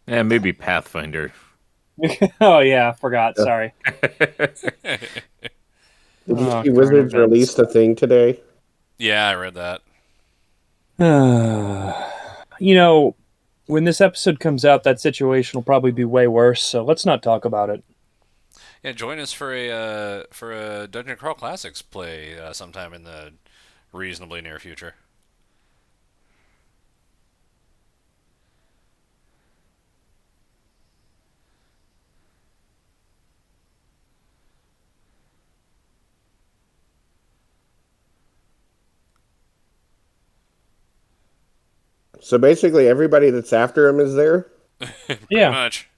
Yeah, maybe Pathfinder.
Oh yeah, forgot. Sorry.
Did you
Oh,
see
current
Wizards
events.
released a thing today?
Yeah, I read that.
You know, when this episode comes out, that situation will probably be way worse. So let's not talk about it.
Yeah, join us for a Dungeon Crawl Classics play sometime in the reasonably near future.
So basically, everybody that's after him is there.
Pretty
Yeah.
much.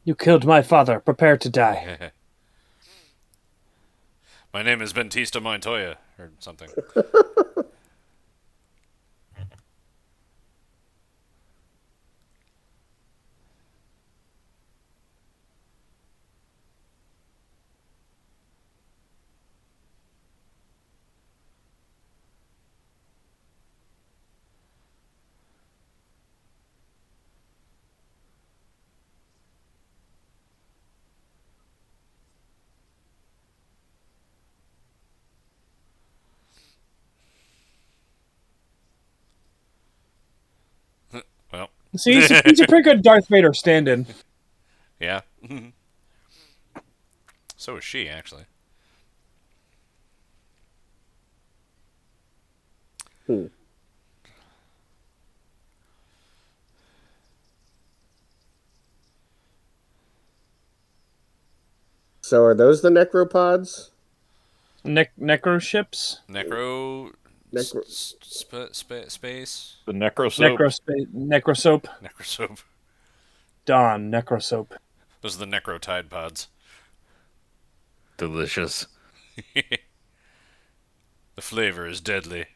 You killed my father. Prepare to die.
My name is Bentista Montoya, or something.
See, he's a pretty good Darth Vader stand-in.
Yeah. So is she, actually.
Hmm. So are those the necropods?
Necro ships?
Necro...
Necro-
space?
The necrosoap.
Necrosoap.
Necrosoap.
Dawn. Necrosoap.
Those are the necro Tide Pods.
Delicious.
The flavor is deadly.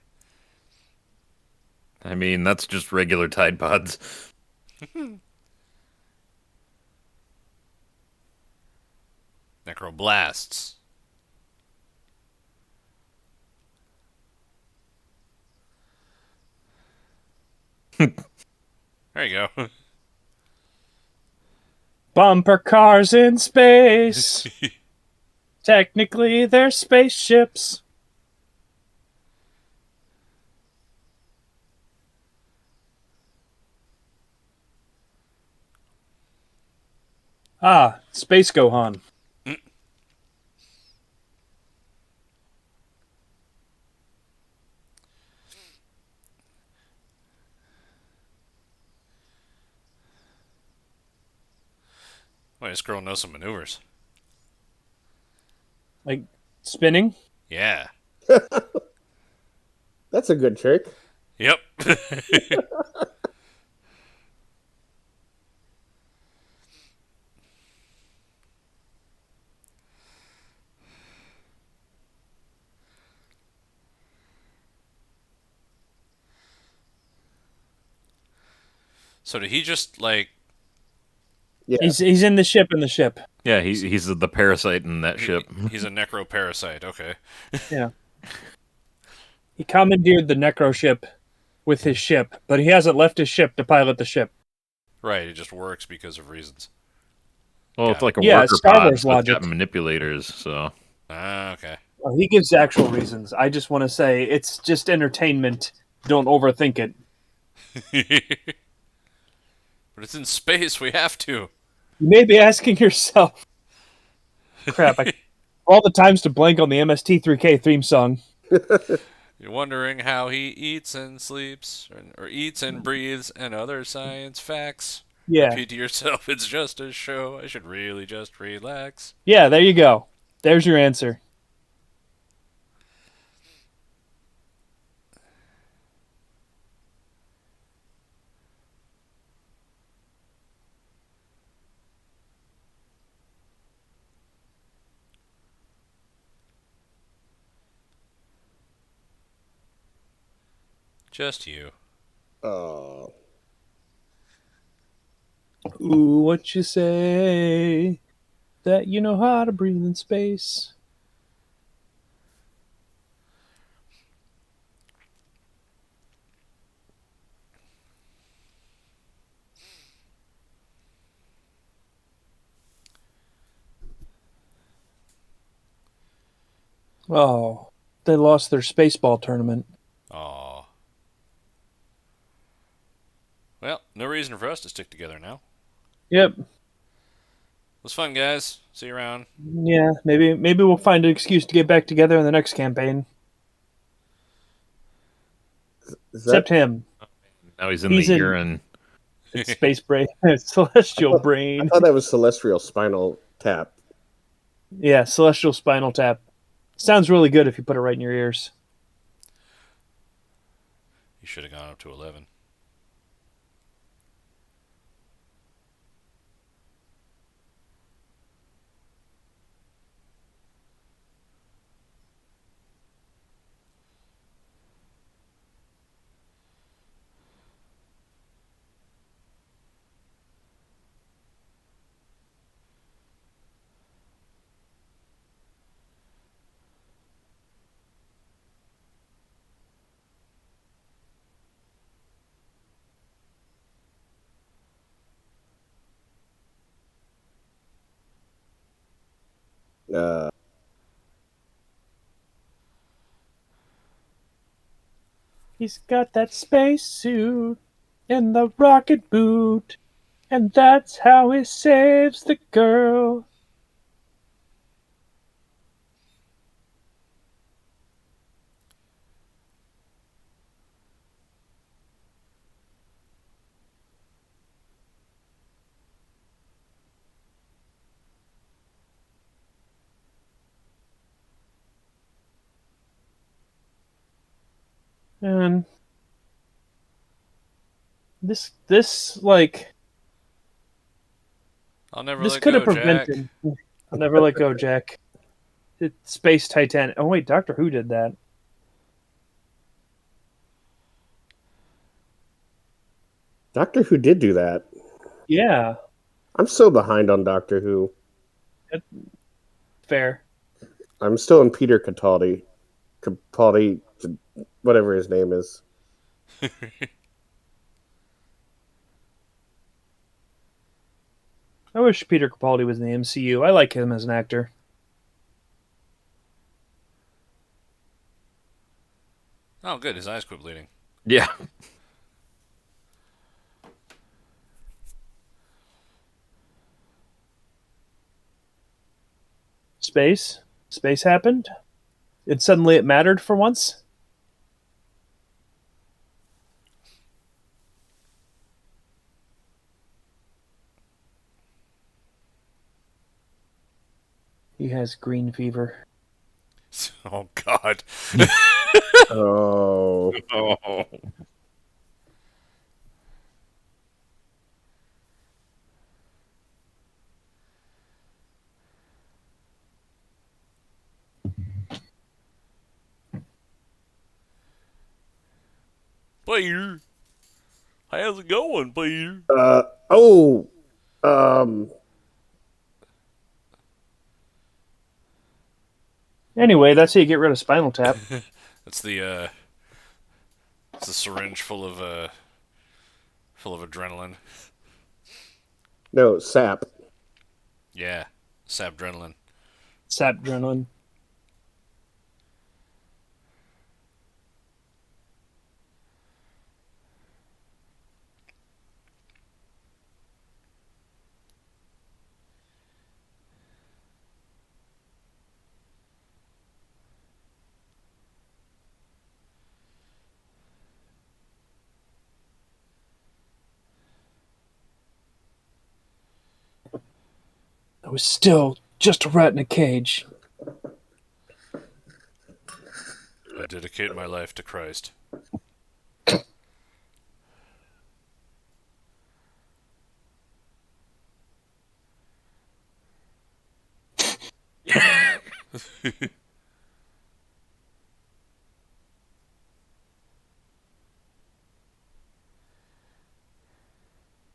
I mean, that's just regular Tide Pods.
Necro Blasts. There you go.
Bumper cars in space. Technically, they're spaceships. Ah, Space Gohan.
Boy, this girl knows some maneuvers.
Like, spinning?
Yeah.
That's a good trick.
Yep. So did he just, like...
Yeah.
He's in the ship
Yeah, he's the parasite in that ship.
He's a necro parasite, okay.
Yeah. He commandeered the Necro ship with his ship, but he hasn't left his ship to pilot the ship.
Right, it just works because of reasons.
Well, it's like a
Yeah,
worker
it's Star
pod,
Wars
so it's
logic.
got manipulators, so...
Ah, okay.
Well, he gives actual reasons. I just want to say it's just entertainment. Don't overthink it.
But it's in space, we have to.
You may be asking yourself, crap, all the times to blank on the MST3K theme song.
You're wondering how he eats and sleeps, or eats and breathes, and other science facts.
Yeah.
Repeat to yourself, it's just a show. I should really just relax.
Yeah, there you go. There's your answer.
Just you.
Oh.
Ooh, what you say? That you know how to breathe in space. Oh, they lost their spaceball tournament.
Aw. Well, no reason for us to stick together now.
Yep.
It was fun, guys. See you around.
Yeah, maybe we'll find an excuse to get back together in the next campaign.
Is
Except
that
him.
Now he's in
He's
the
in-
urine.
It's space brain. It's celestial
I
brain.
thought that was celestial spinal tap.
Yeah, celestial spinal tap. Sounds really good if you put it right in your ears.
You should have gone up to 11.
Uh,
He's got that space suit. in the rocket boot, and that's how he saves the girl. And this like
I'll never
this
let
could have
go, Jack.
prevented. I'll never let go, Jack. It's Space Titanic. Oh wait, Doctor Who did that.
Doctor Who did do that.
Yeah,
I'm so behind on Doctor Who.
fair.
I'm still in Peter Capaldi, whatever his name is.
I wish Peter Capaldi was in the MCU. I like him as an actor.
Oh, good. His eyes quit bleeding.
Yeah.
Space happened. And suddenly it mattered for once. He has green fever.
Oh God.
Oh,
Oh.
Peter, how's it going, Peter?
oh, um,
Anyway, that's how you get rid of Spinal Tap.
It's the it's a syringe full of adrenaline.
no, sap.
Yeah, sabdrenaline.
Sap adrenaline. I was still just a rat in a cage.
I dedicate my life to Christ.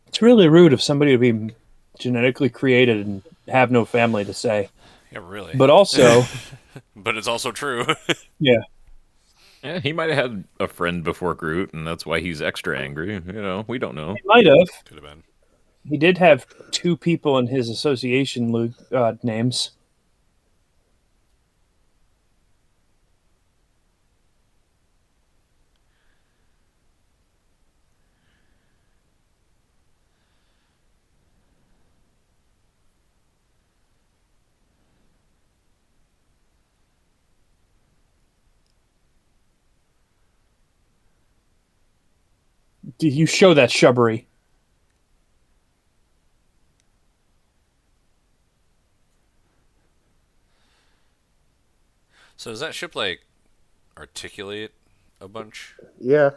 It's really rude of somebody to be genetically created and have no family to say.
Yeah, really.
But also,
But it's also true.
yeah,
Yeah, he might have had a friend before Groot, and that's why he's extra angry. You know, we don't know.
he might have.
Could have been.
He did have two people in his association names. Did you show that shubbery?
So does that ship like articulate a bunch?
Yeah,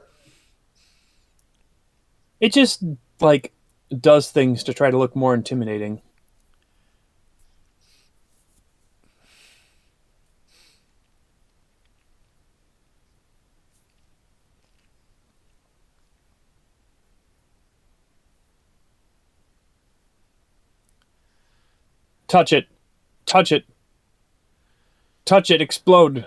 It just like does things to try to look more intimidating. Touch it. Touch it. Touch it. Explode.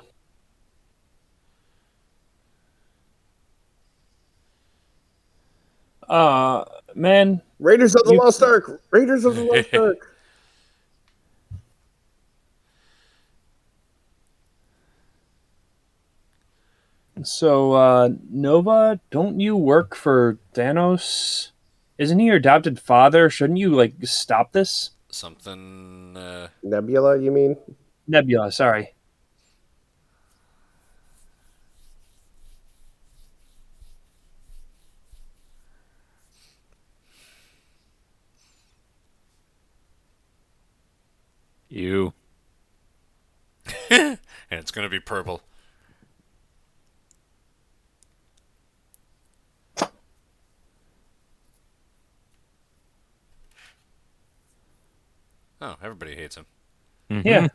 Man,
Raiders of the
You-
Lost Ark. Raiders of the Lost Ark.
So, Nova, don't you work for Thanos? Isn't he your adopted father? Shouldn't you, like, stop this?
Something.
Nebula, you mean?
Nebula, sorry.
You.
And it's gonna be purple. Oh, everybody hates him.
Yeah.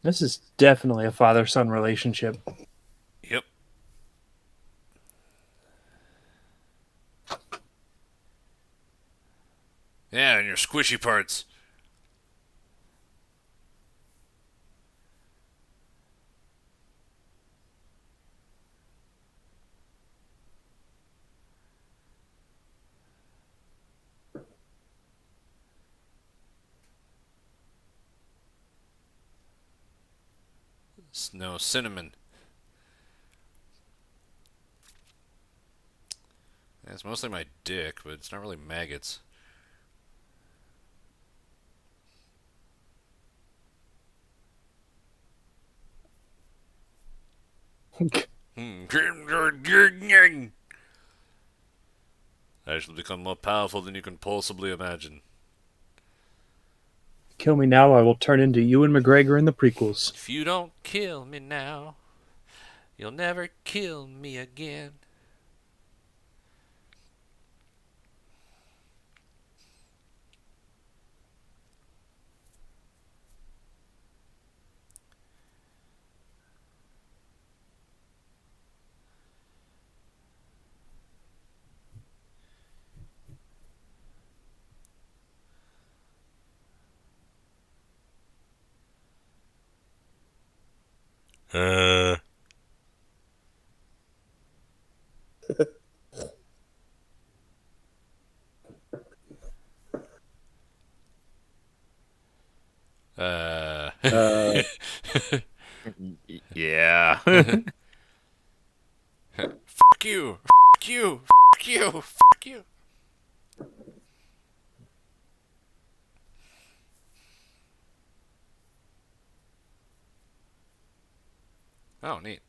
This is definitely a father-son relationship.
Yep. Yeah, and your squishy parts. No cinnamon. Yeah, it's mostly my dick, but it's not really maggots. I shall become more powerful than you can possibly imagine.
Kill me now, I will turn into Ewan McGregor in the prequels.
If you don't kill me now, you'll never kill me again. Uh.
Uh,
Yeah.
Fuck you! Fuck you! Fuck you! Fuck you! Oh, neat.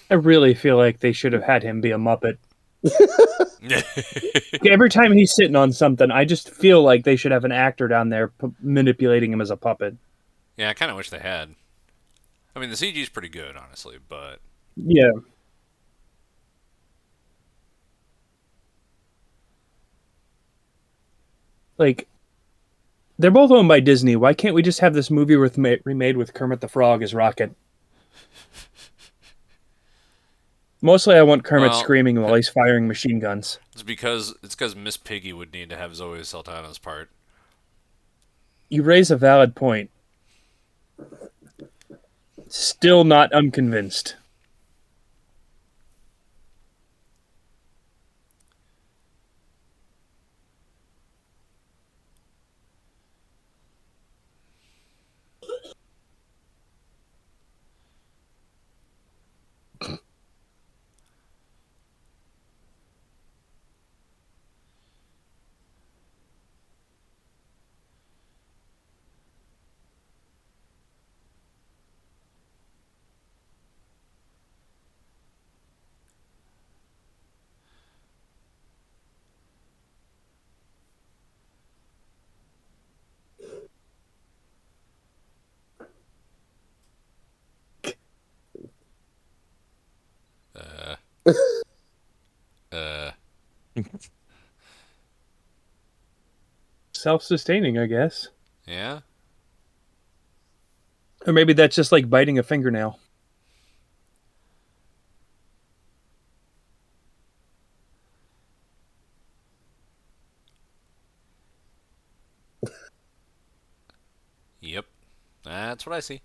I really feel like they should have had him be a Muppet. Every time he's sitting on something, I just feel like they should have an actor down there manipulating him as a puppet.
Yeah, I kind of wish they had. I mean, the CG's pretty good, honestly, but
Yeah. Like, they're both owned by Disney. Why can't we just have this movie remade with Kermit the Frog as Rocket? Mostly I want Kermit
Well-
screaming while he's firing machine guns.
it's because Miss Piggy would need to have Zoe Saldana's part.
You raise a valid point. Still not unconvinced.
Uh,
Self-sustaining, I guess.
yeah.
Or maybe that's just like biting a fingernail.
Yep. That's what I see.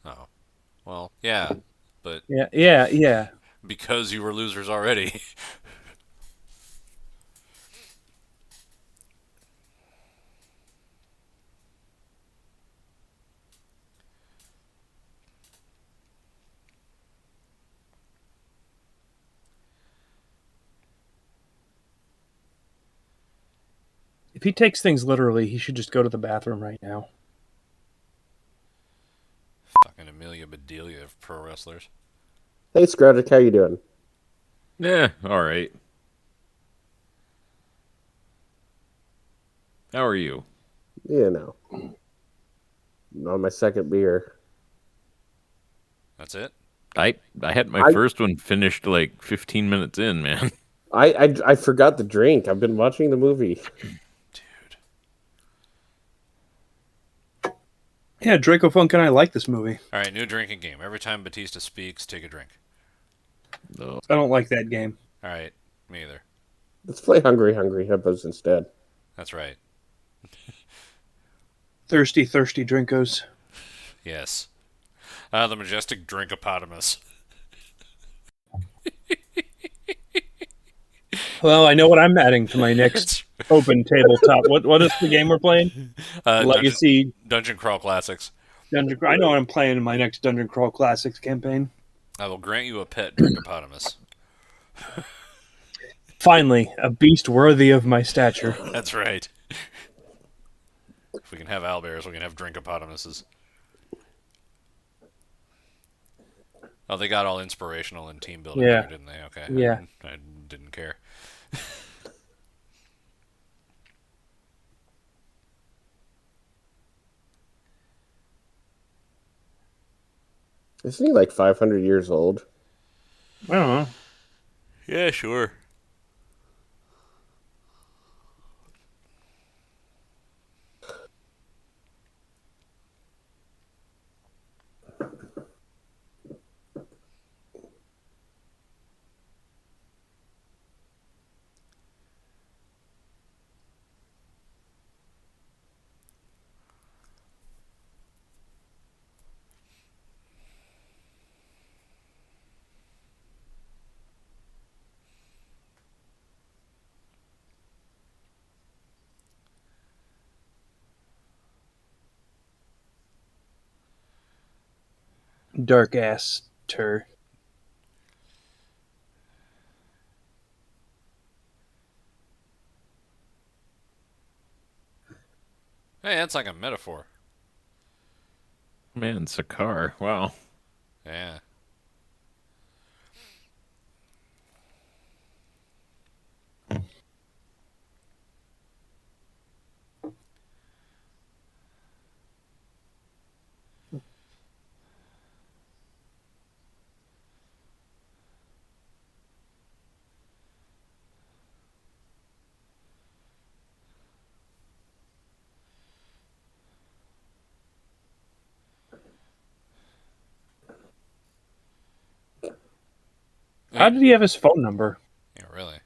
Oh. Well, yeah. But
Yeah.
because you were losers already.
If he takes things literally, he should just go to the bathroom right now.
Fucking Amelia Bedelia of pro wrestlers.
Hey, Scrodic, how you doing?
Yeah, all right. How are you?
You know, on my second beer.
That's it?
I had my
I
first one finished like 15 minutes in, man.
I forgot the drink. I've been watching the movie.
Dude.
Yeah, Draco Funk and I like this movie.
All right, new drinking game. Every time Batista speaks, take a drink.
No.
I don't like that game.
All right, me either.
Let's play Hungry Hungry Hippos instead.
That's right.
Thirsty Drinkos.
Yes. The majestic Drinkapotamus.
Well, I know what I'm adding to my next open tabletop. What is the game we're playing? Legacy
Dungeon Crawl Classics.
Dungeon. I know what I'm playing in my next Dungeon Crawl Classics campaign.
I will grant you a pet Drinkapotamus.
Finally, a beast worthy of my stature.
That's right. If we can have owlbears, we can have Drinkapotamuses. Oh, they got all inspirational and team building
Yeah.
there, didn't they? Okay.
Yeah.
I didn't care.
Isn't he like 500 years old?
I don't know.
Yeah, sure.
Dark ass tur.
Hey, that's like a metaphor.
Man, Sakar. Wow.
Yeah.
How did he have his phone number?
Yeah, really.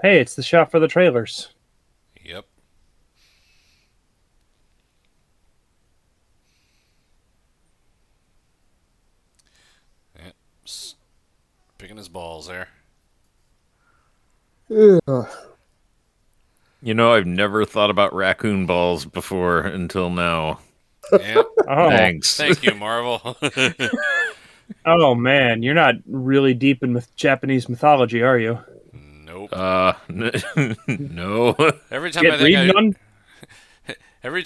Hey, it's the shot for the trailers.
Yep. Yep. Picking his balls there.
Ugh.
You know, I've never thought about raccoon balls before until now.
Yep.
Oh,
Thanks.
Thank you, Marvel.
oh man, you're not really deep in Japanese mythology, are you?
Nope.
No.
Every time
Get
I think
read none?
every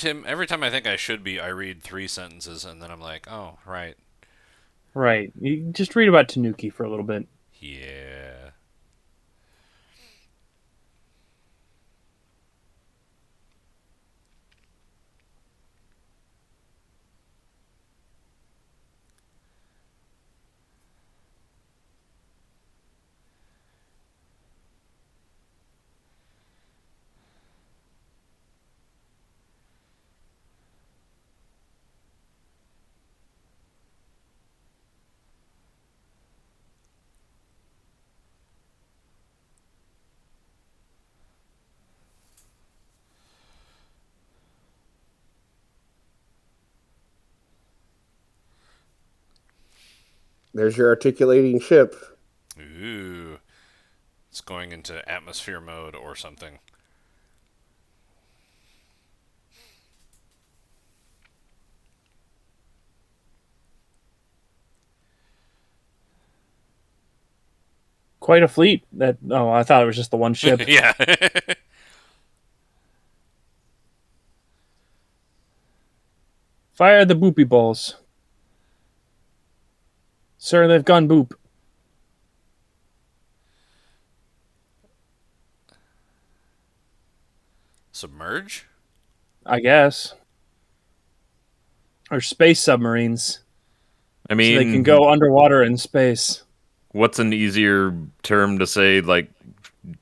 time I think I should be, I read 3 sentences and then I'm like, oh right,
Right. You just read about Tanuki for a little bit.
yeah.
There's your articulating ship.
Ooh, it's going into atmosphere mode or something.
Quite a fleet. I thought it was just the one ship.
Yeah.
Fire the boopy balls. Sir, they've gone boop.
Submerge?
I guess. Or space submarines.
I
So they can
mean,
go underwater in space.
what's an easier term to say? Like,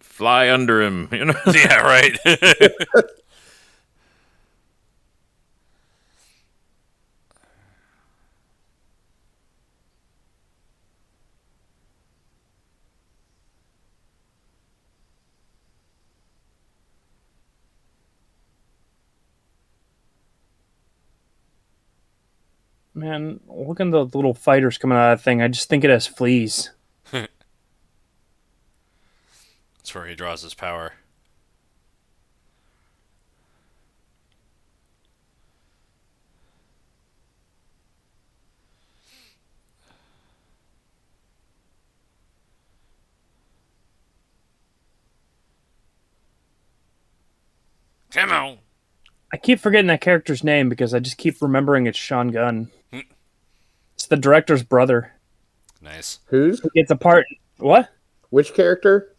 fly under him, you know?
Yeah, right.
Man, look at the little fighters coming out of that thing. I just think it has fleas.
That's where he draws his power. Come on.
I keep forgetting that character's name because I just keep remembering it's Sean Gunn. It's the director's brother.
Nice.
Who's?
He gets a part. What?
Which character?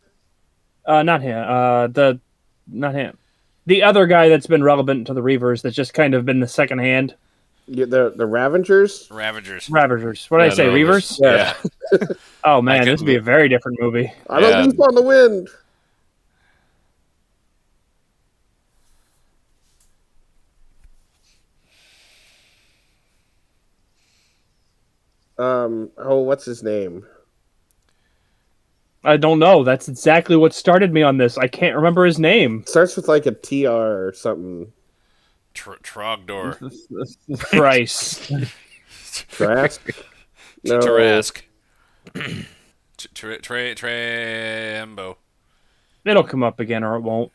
Not him. Not him. The other guy that's been relevant to the Reavers that's just kind of been the second hand.
Yeah, the Ravengers?
Ravagers.
Ravagers. What did I say?
no,
Reavers?
Yeah.
Oh man,
I
this would be a very different movie.
I'm
Yeah.
a leaf on the wind. What's his name?
I don't know. That's exactly what started me on this. I can't remember his name.
Starts with like a TR or something.
Trogdor.
Thrice.
Trask? No.
Tarask. Trembo.
It'll come up again or it won't.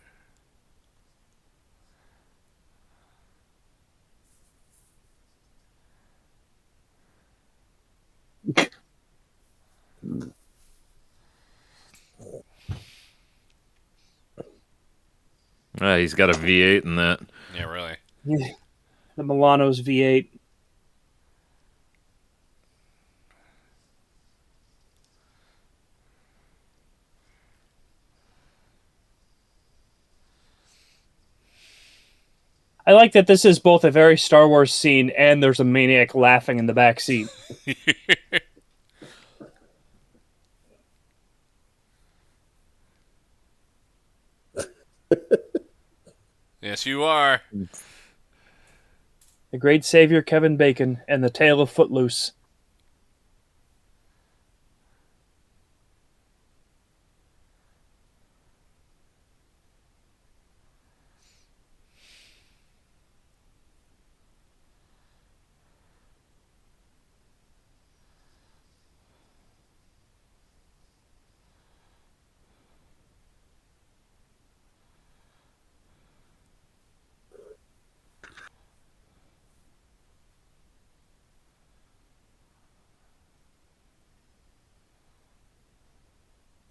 He's got a V8 in that.
Yeah, really.
The Milano's V8. I like that this is both a very Star Wars scene and there's a maniac laughing in the back seat.
Yes, you are.
The great savior Kevin Bacon and the tale of Footloose.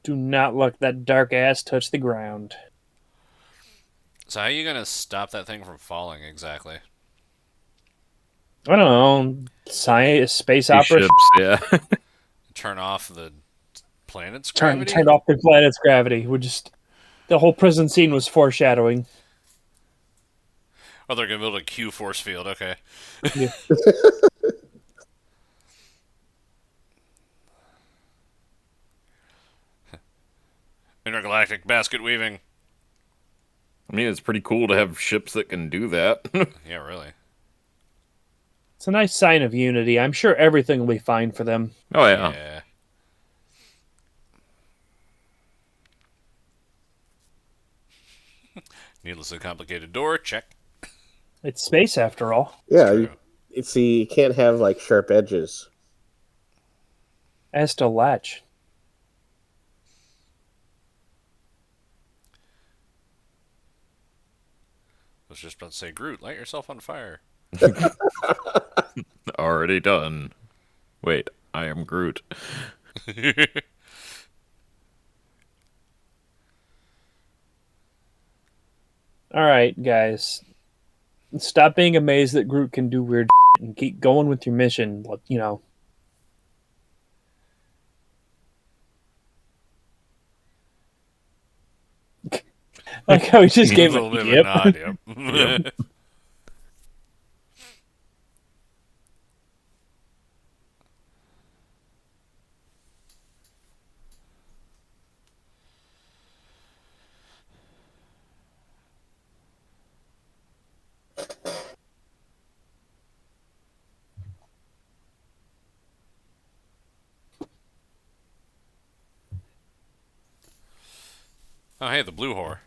Do not let that dark ass touch the ground.
So how are you gonna stop that thing from falling exactly?
I don't know. Science, space
These
opera.
ships, yeah.
Turn off the planet's
Turn
gravity?
off the planet's gravity. We just the whole prison scene was foreshadowing.
Oh, they're gonna build a Q force field. Okay.
Yeah.
Intergalactic basket weaving.
I mean, it's pretty cool to have ships that can do that.
Yeah, really.
It's a nice sign of unity. I'm sure everything will be fine for them.
Oh, yeah.
Yeah. Needlessly complicated door. Check.
It's space after all.
Yeah,
True.
you can't have like sharp edges.
As to latch.
I was just about to say, Groot, light yourself on fire.
Already done. Wait, I am Groot.
All right, guys. Stop being amazed that Groot can do weird and keep going with your mission. You know. Like how he just gave
a little bit
yep.
of a nod. Yep.
Yep.
Oh, hey, the blue whore.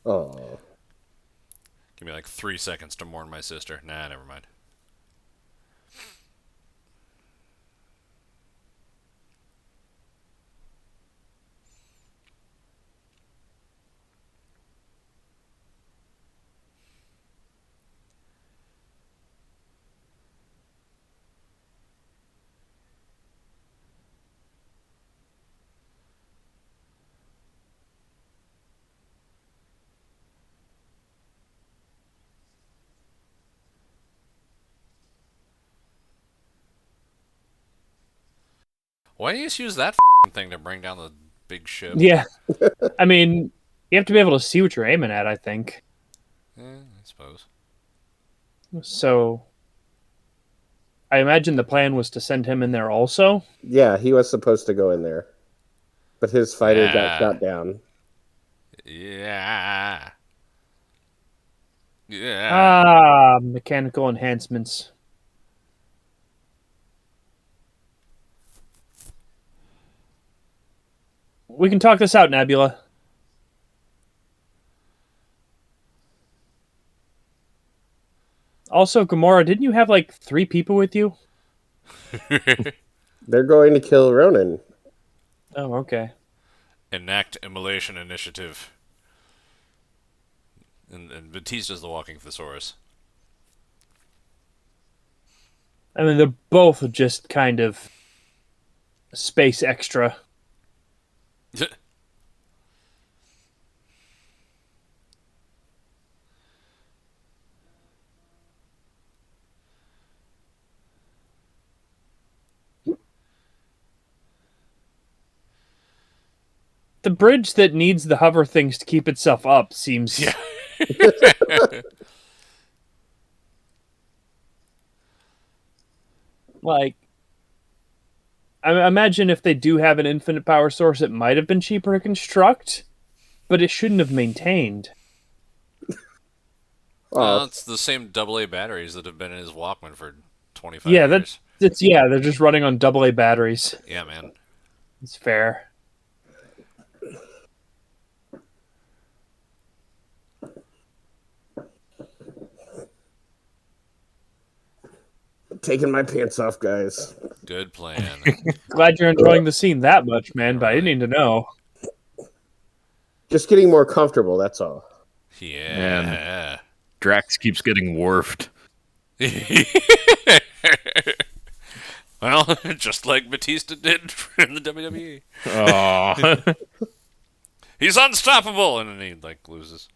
Oh,
Give me like 3 seconds to mourn my sister. Nah, never mind. Why do you just use that thing to bring down the big ship?
Yeah. I mean, you have to be able to see what you're aiming at, I think.
I suppose.
So I imagine the plan was to send him in there also.
yeah, he was supposed to go in there, but his fighter got
Yeah.
shot down.
Yeah. Yeah.
Ah, mechanical enhancements. We can talk this out, Nebula. Also, Gamora, didn't you have like 3 people with you?
They're going to kill Ronan.
Oh, okay.
Enact immolation initiative. And Batista's the walking thesaurus.
I mean, they're both just kind of space extra. The bridge that needs the hover things to keep itself up seems...
Yeah.
like... I imagine if they do have an infinite power source, it might have been cheaper to construct, but it shouldn't have maintained.
Oh,
It's the same AA batteries that have been in his Walkman for 25
Yeah,
years.
they're just running on AA batteries.
Yeah, man.
It's fair.
taking my pants off, guys.
Good plan.
Glad you're enjoying the scene that much, man, but I didn't need to know.
Just getting more comfortable, that's all.
Yeah.
Drax keeps getting wharfed.
Well, just like Batista did in the WWE.
Oh.
He's unstoppable, and then he loses.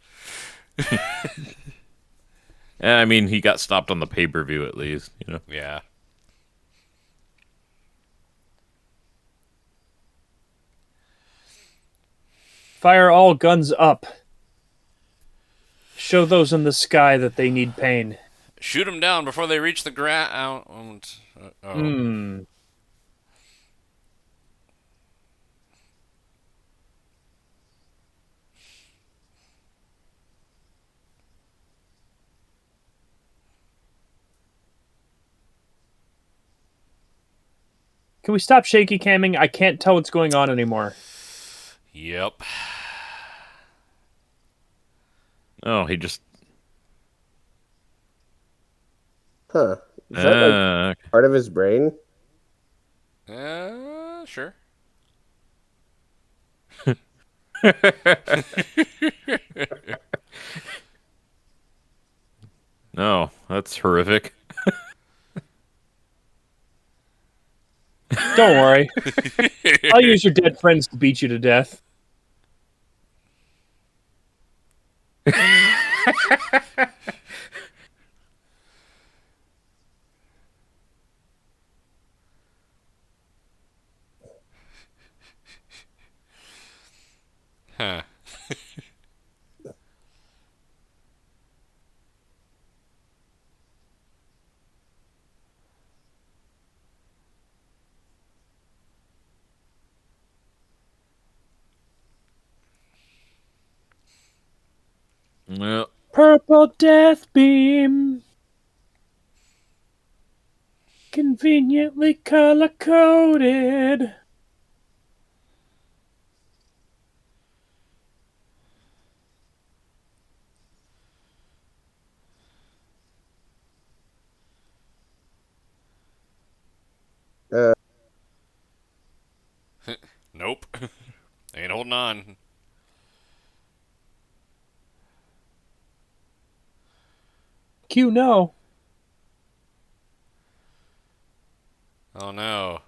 I mean, he got stopped on the pay-per-view at least, you know.
Yeah.
Fire all guns up. Show those in the sky that they need pain.
Shoot them down before they reach the ground.
Can we stop shaky camming? I can't tell what's going on anymore.
Yep.
Oh, he just...
Huh. Is that like part of his brain?
Sure.
No, that's horrific.
Don't worry. I'll use your dead friends to beat you to death.
Huh.
Well,
Purple death beam. Conveniently color-coded.
Nope. Ain't holding on.
Q, no.
Oh no.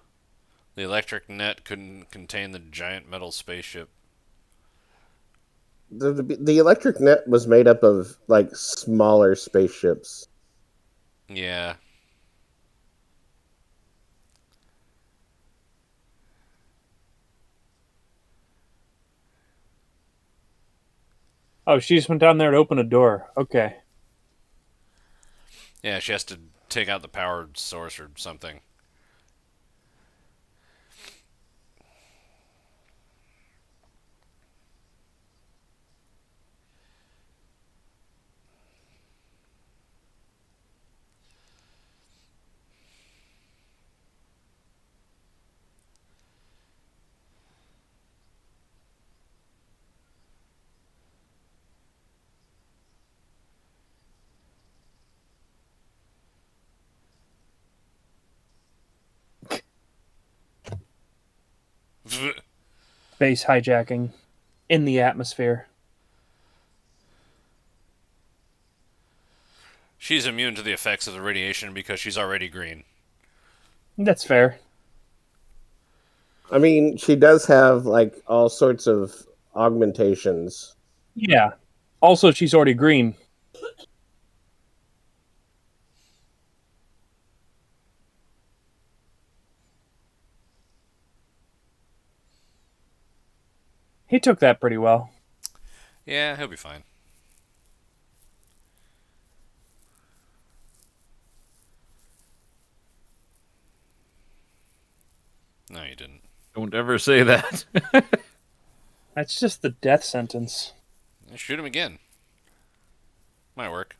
The electric net couldn't contain the giant metal spaceship.
The electric net was made up of like smaller spaceships.
Yeah.
Oh, she just went down there to open a door. Okay.
Yeah, she has to take out the power source or something.
Base hijacking in the atmosphere.
She's immune to the effects of the radiation because she's already green.
That's fair.
I mean, she does have like all sorts of augmentations.
Yeah. Also, she's already green. He took that pretty well.
Yeah, he'll be fine. No, you didn't.
don't ever say that.
That's just the death sentence.
Shoot him again. Might work.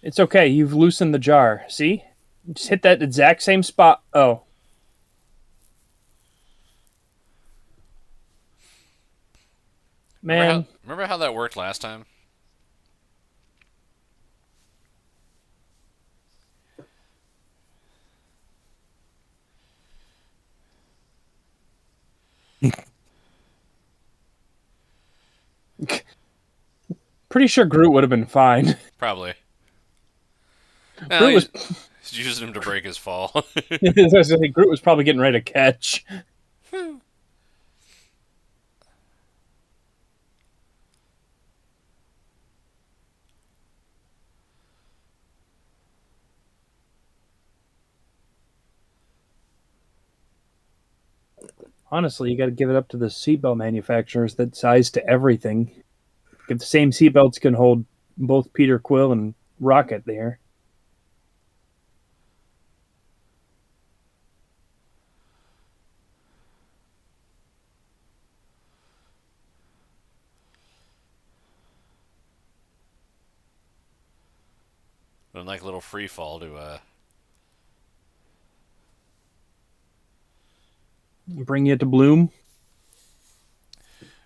It's okay. You've loosened the jar. See? Just hit that exact same spot. Oh. Man.
Remember how that worked last time?
Pretty sure Groot would have been fine.
Probably. No,
Groot was
he's using him to break his fall.
Groot was probably getting ready to catch. Honestly, you got to give it up to the seatbelt manufacturers that size to everything. If the same seatbelts can hold both Peter Quill and Rocket there.
And like a little free fall to
Bring you to bloom.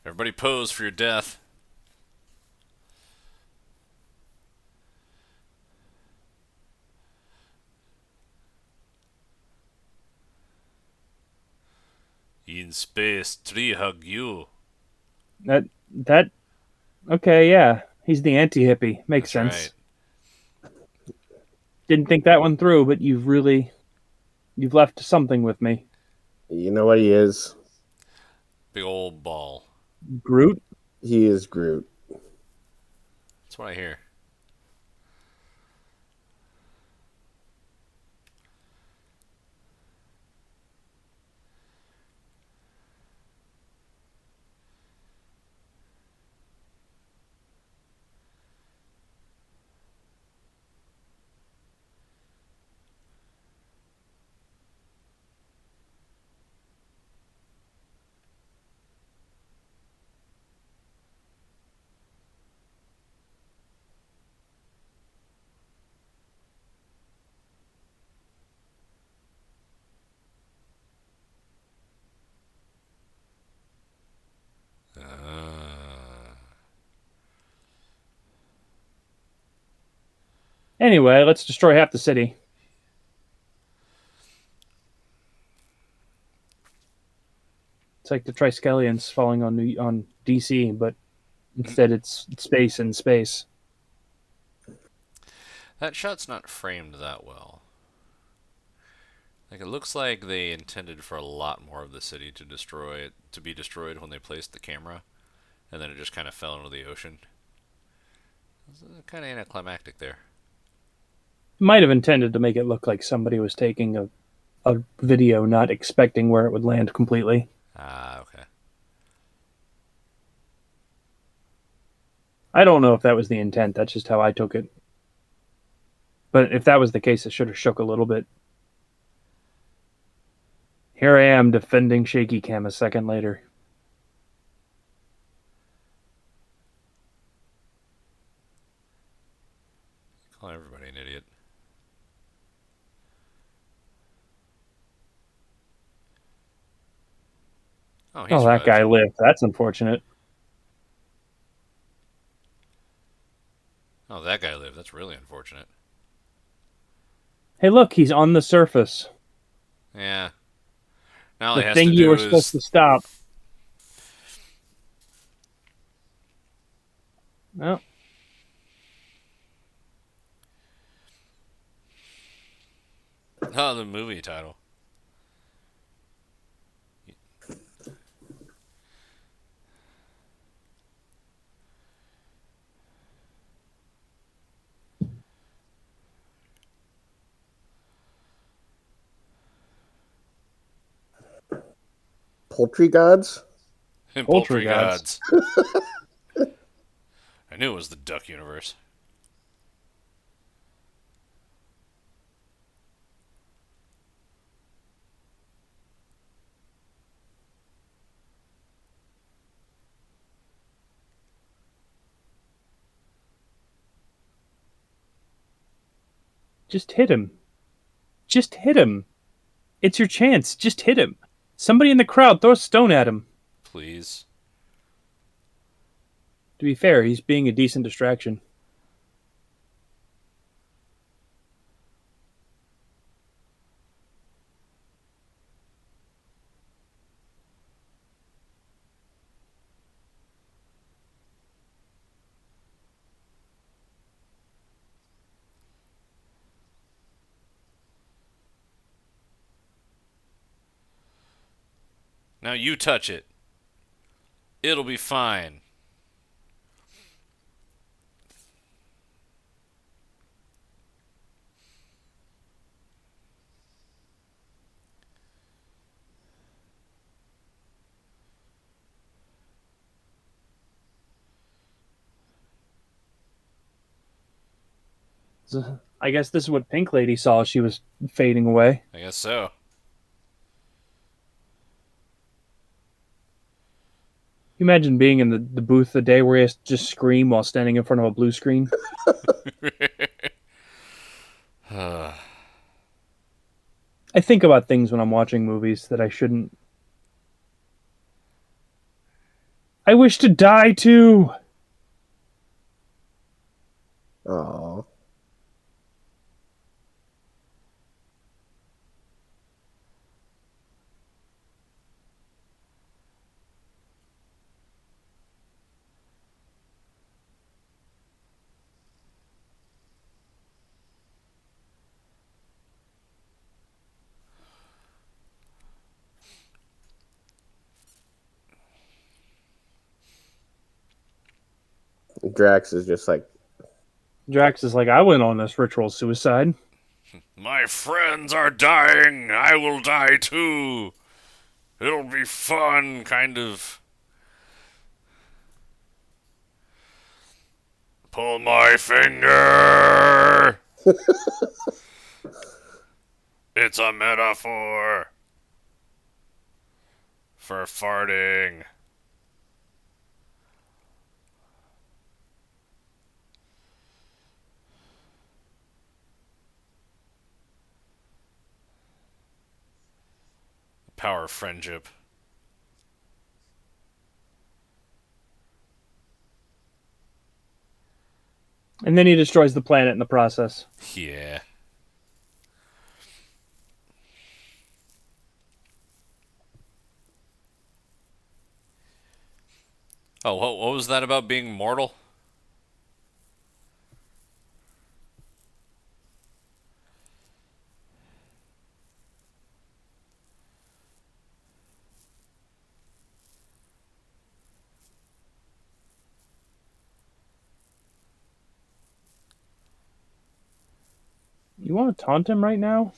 everybody pose for your death. In space, tree hug you.
That okay, yeah. He's the anti-hippie. Makes
That's
sense.
right.
Didn't think that one through, but you've left something with me.
You know what he is?
Big old ball.
Groot?
He is Groot.
That's what I hear.
Anyway, let's destroy half the city. It's like the Triskelions falling on DC, but instead it's space and space.
That shot's not framed that well. Like, it looks like they intended for a lot more of the city to be destroyed when they placed the camera, and then it just kind of fell into the ocean. It's kind of anticlimactic there.
Might have intended to make it look like somebody was taking a video, not expecting where it would land completely.
Ah, okay.
I don't know if that was the intent. That's just how I took it. But if that was the case, it should have shook a little bit. Here I am defending Shaky Cam a second later.
Call everybody an idiot. Oh, he
Oh, that
survived.
guy lived. That's unfortunate.
Oh, that guy lived. That's really unfortunate.
Hey, look, he's on the surface.
Yeah. Now all he
The
has
thing
to
you
do
were supposed to
is...
stop. Well,
Oh, the movie title.
Poultry gods?
Poultry
gods.
gods. I knew it was the Duck universe.
just hit him. Just hit him. It's your chance. Just hit him. Somebody in the crowd throw a stone at him.
Please.
To be fair, he's being a decent distraction.
Now you touch it. It'll be fine.
So, I guess this is what Pink Lady saw as she was fading away.
I guess so.
You imagine being in the booth the day where he has to just scream while standing in front of a blue screen? I think about things when I'm watching movies that I shouldn't. I wish to die too!
Oh. Drax is just like,
Drax is like, I went on this ritual suicide.
My friends are dying. I will die too. It'll be fun, kind of. Pull my finger. It's a metaphor for farting. Power of friendship.
And then he destroys the planet in the process.
Yeah. Oh, what was that about being mortal?
You want to taunt him right now?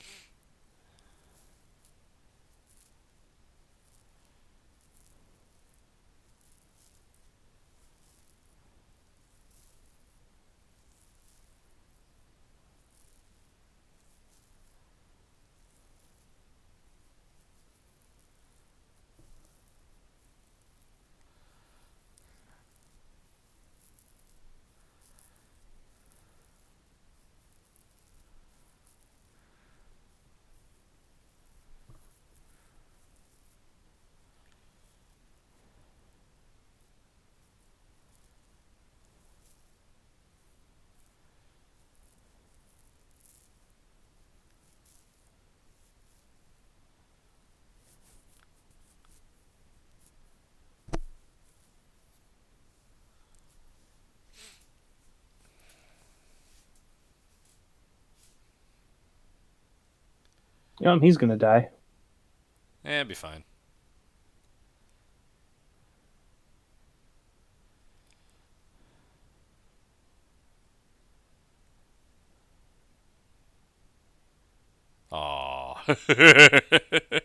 He's gonna die.
It'd be fine. Aww.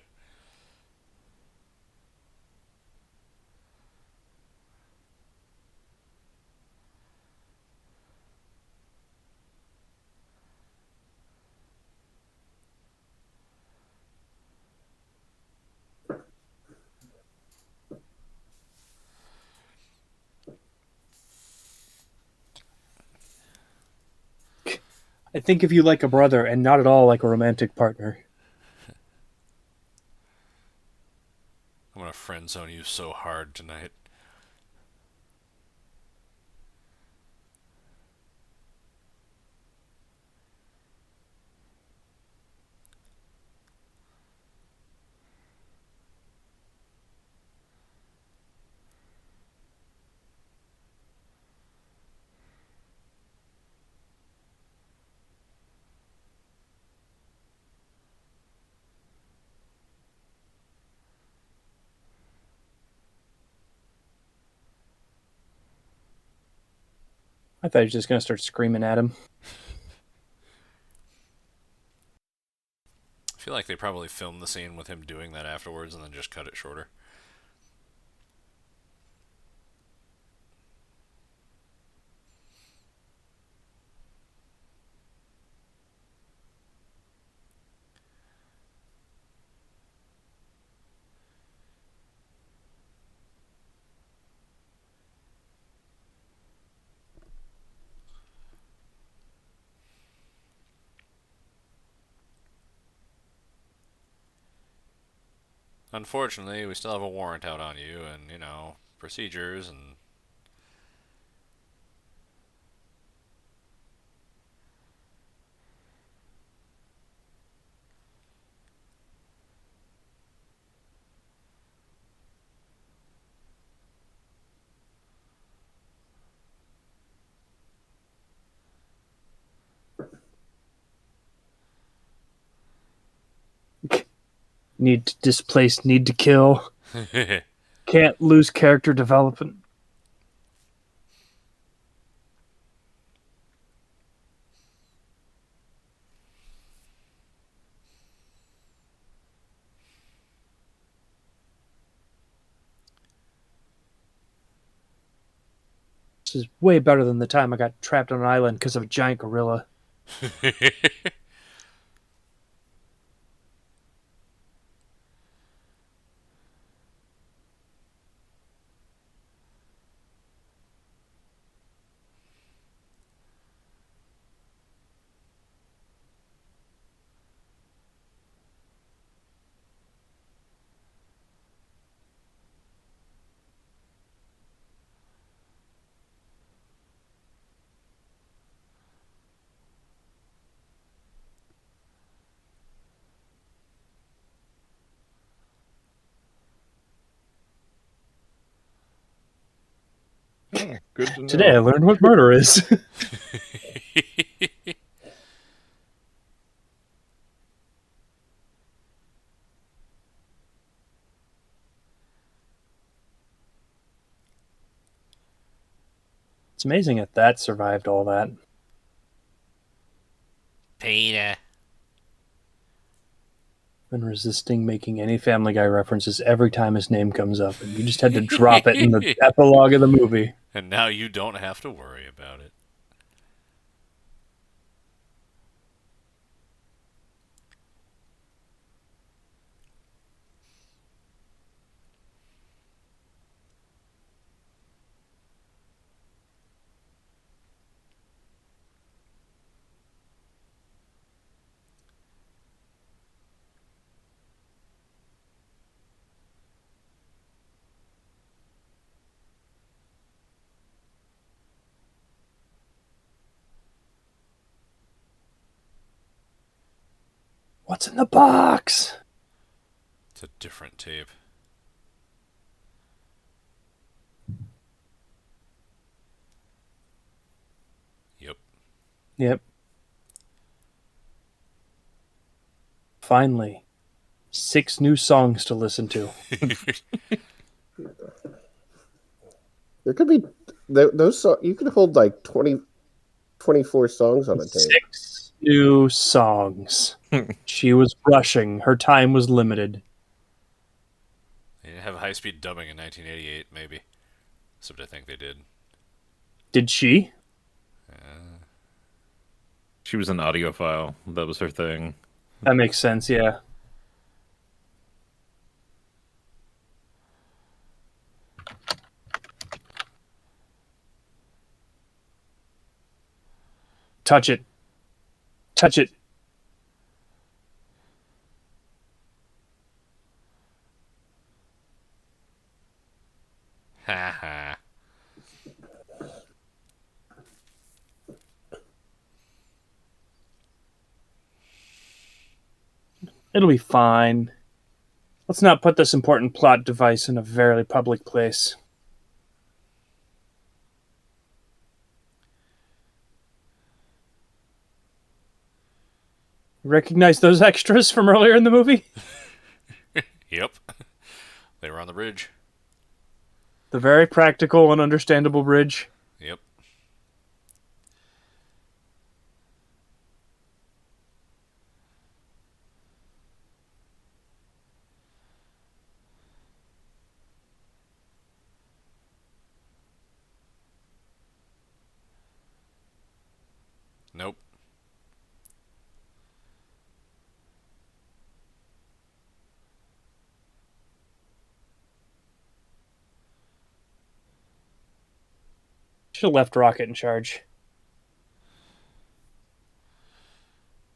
I think of you like a brother and not at all like a romantic partner.
I'm gonna friend zone you so hard tonight.
I thought he was just going to start screaming at him.
I feel like they probably filmed the scene with him doing that afterwards and then just cut it shorter. Unfortunately, we still have a warrant out on you, and, procedures and...
Need to displace, need to kill. Can't lose character development. This is way better than the time I got trapped on an island because of a giant gorilla.
Good to know.
Today I learned what murder is. It's amazing that survived all that.
Peter.
Been resisting making any Family Guy references every time his name comes up, and you just had to drop it in the epilogue of the movie.
And now you don't have to worry about it.
What's in the box?
It's a different tape. Yep.
Yep. Finally, 6 new songs to listen to.
There could be those. You could hold like 24 songs on a tape.
6 new songs. She was rushing. Her time was limited.
They didn't have high-speed dubbing in 1988, maybe. Except I think they did.
Did she?
She was an audiophile. That was her thing.
That makes sense, yeah. Touch it. Touch it.
Ha ha.
It'll be fine. Let's not put this important plot device in a very public place. Recognize those extras from earlier in the movie?
Yep. They were on the bridge.
The very practical and understandable bridge.
Yep.
Should have left Rocket in charge.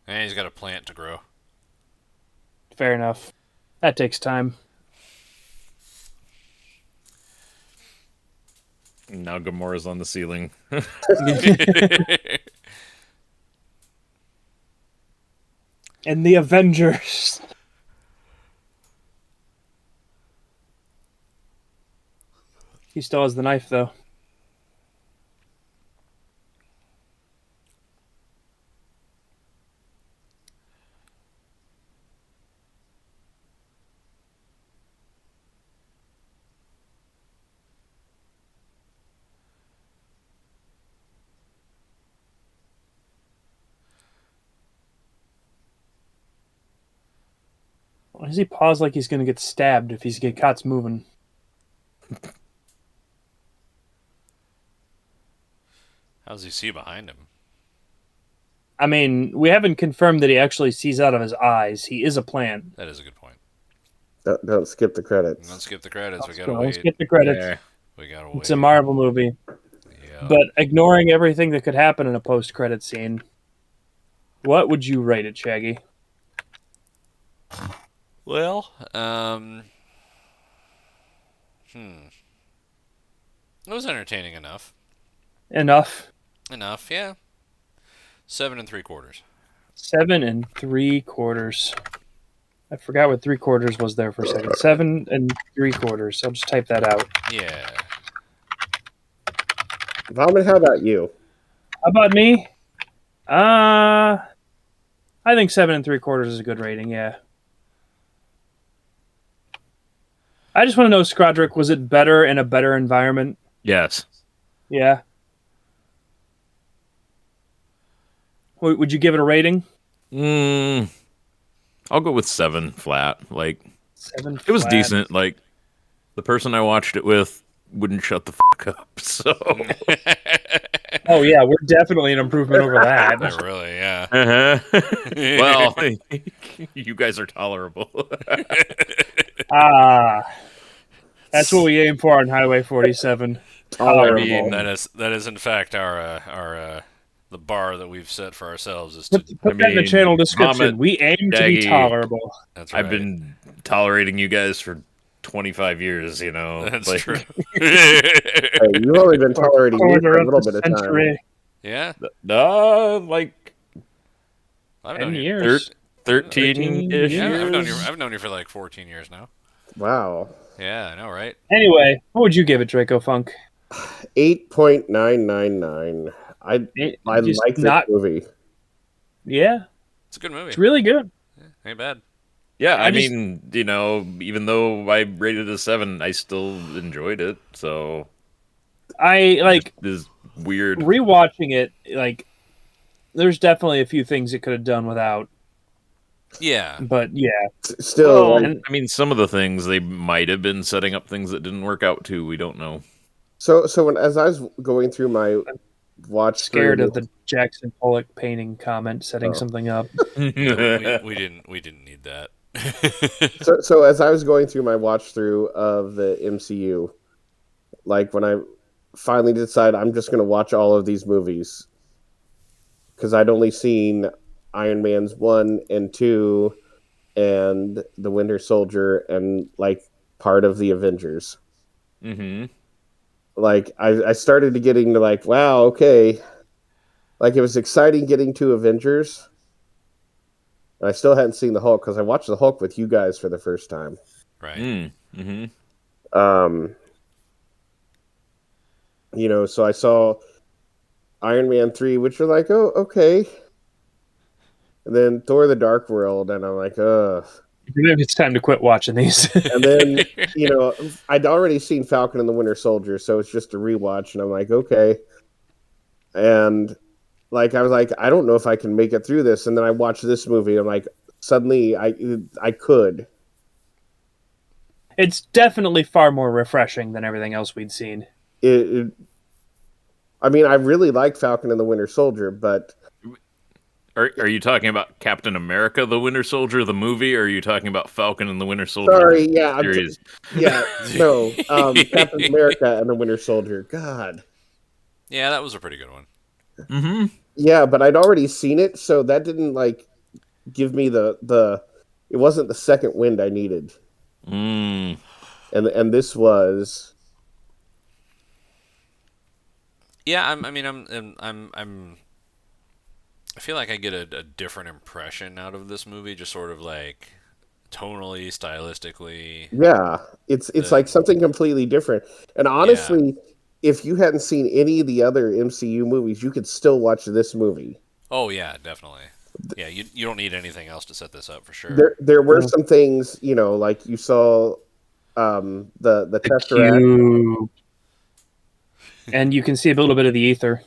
And he's got a plant to grow.
Fair enough. That takes time.
Now Gamora's on the ceiling.
And the Avengers. He still has the knife, though. Why does he pause like he's going to get stabbed if he's get caught moving?
How does he see behind him?
I mean, we haven't confirmed that he actually sees out of his eyes. He is a plant.
That is a good point.
Don't skip the credits.
Let's skip the credits. We gotta
Let's
wait.
skip the credits.
Yeah.
We gotta wait.
It's a Marvel movie.
Yeah.
But ignoring everything that could happen in a post-credit scene, what would you rate it, Shaggy?
Well, it was entertaining enough.
Enough.
Enough, yeah. 7 3/4.
7 3/4. I forgot what 3/4 was there for a second. 7 3/4. I'll just type that out.
Yeah.
Vomit, how about you?
How about me? I think 7 3/4 is a good rating. Yeah. I just want to know, Skrodrick, was it better in a better environment?
Yes.
Yeah. Would you give it a rating?
I'll go with 7 flat. Like,
7
it was
flat.
decent. Like, the person I watched it with wouldn't shut the fuck up. So,
Oh yeah, we're definitely an improvement over that.
Really, yeah.
well, you guys are tolerable.
That's what we aim for on Highway 47.
Tolerable.
That is in fact our the bar that we've set for ourselves is to.
Put that in the channel description.
Vomit,
We aim to be
Shaggy.
tolerable.
That's right.
I've been tolerating you guys for 25 years, you know.
That's
like,
true.
Hey, you've only been tolerating me for a little bit of time.
Century.
Yeah.
Like
I've
10
known you.
years.
13-ish
Yeah,
years.
I've known you for like 14 years now.
Wow.
Yeah, I know, right?
Anyway, what would you give it, Draco Funk?
8.999. I
Just
like this movie.
Yeah,
It's a good movie.
it's really good.
Ain't bad.
Yeah, I
just-
mean, you know, even though I rated it a 7, I still enjoyed it. So
I like
this is weird.
rewatching it. Like, there's definitely a few things it could have done without.
Yeah.
But yeah,
Still,
Well,
and-
I mean, some of the things they might have been setting up things that didn't work out too. We don't know.
so as I was going through my watch,
scared
through,
of the Jackson Pollock painting comment setting something up.
we didn't need that.
so as I was going through my watch through of the MCU, like when I finally decided I'm just going to watch all of these movies because I'd only seen Iron Man's 1 and 2 and the Winter Soldier and like part of the Avengers.
Mm-hmm.
Like I started to get into like, wow, okay. Like it was exciting getting to Avengers. And I still hadn't seen the Hulk because I watched the Hulk with you guys for the first time.
Right.
Mm-hmm.
You know, so I saw Iron Man 3, which was like, oh, okay. And then Thor the Dark World, and I'm like, ugh.
Maybe it's time to quit watching these.
And then, you know, I'd already seen Falcon and the Winter Soldier, so it's just a rewatch, and I'm like, okay. And like I was like, I don't know if I can make it through this. And then I watched this movie, and I'm like, suddenly I could.
It's definitely far more refreshing than everything else we'd seen.
I mean, I really like Falcon and the Winter Soldier, but
Are you talking about Captain America: The Winter Soldier, the movie, or are you talking about Falcon and the Winter Soldier?
sorry, yeah,
series?
Captain America and the Winter Soldier. God,
Yeah, that was a pretty good one.
Mm-hmm.
Yeah, but I'd already seen it, so that didn't like give me the. It wasn't the second wind I needed,
Mm.
and this was.
Yeah, I feel like I get a different impression out of this movie, just sort of like tonally, stylistically.
Yeah, it's like something completely different. And
Yeah.
honestly, if you hadn't seen any of the other MCU movies, you could still watch this movie.
Oh yeah, definitely. Yeah, you don't need anything else to set this up for sure.
There were some things, like you saw the
The
Tesseract.
cube. And you can see a little bit of the ether.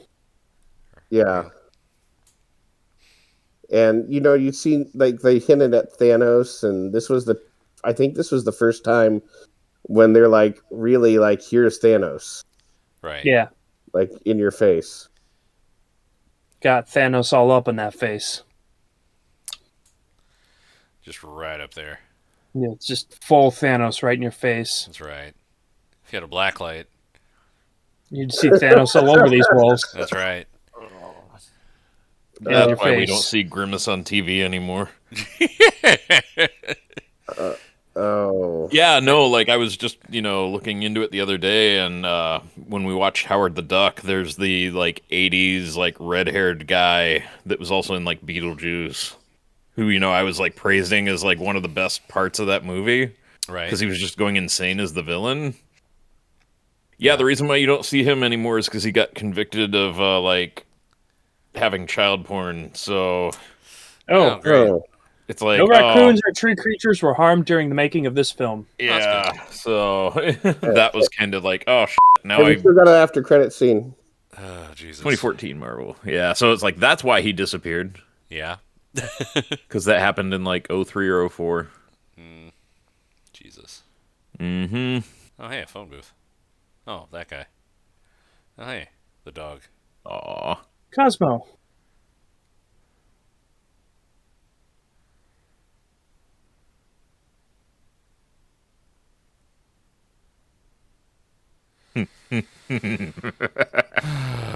Yeah. And you've seen like they hinted at Thanos, and I think this was the first time when they're like really like, here's Thanos,
Right.
Yeah.
like in your face.
Got Thanos all up in that face.
Just right up there.
Yeah, it's just full Thanos right in your face.
That's right. If you had a black light,
You'd see Thanos all over these walls.
that's right.
In your
That's why we
face.
don't see Grimace on TV anymore.
Oh.
Yeah, no, like I was just, looking into it the other day, and when we watched Howard the Duck, there's the like 80s like red-haired guy that was also in like Beetlejuice, who I was like praising as like one of the best parts of that movie
Right.
because he was just going insane as the villain. Yeah, the reason why you don't see him anymore is because he got convicted of like having child porn. So
Oh,
great.
Oh.
it's like,
no raccoons or tree creatures were harmed during the making of this film.
yeah. So that was kind of like, oh, now
And we still got an after credit scene.
Oh, Jesus.
2014 Marvel. Yeah, so it's like that's why he disappeared,
Yeah.
because that happened in like 03 or 04.
Jesus.
Mm-hmm.
Oh, hey, a phone booth. Oh, that guy. Oh, hey, the dog.
Aw.
Cosmo.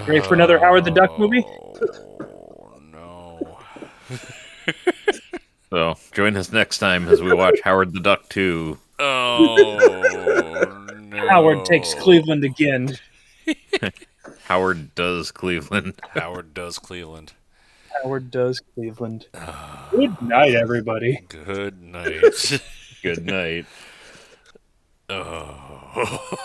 Ready for another Howard the Duck movie?
Oh, no.
So join us next time as we watch Howard the Duck 2.
Oh, no.
Howard takes Cleveland again.
Howard does Cleveland.
Howard does Cleveland.
Howard does Cleveland. Good night, everybody.
Good night.
Good night.
Oh.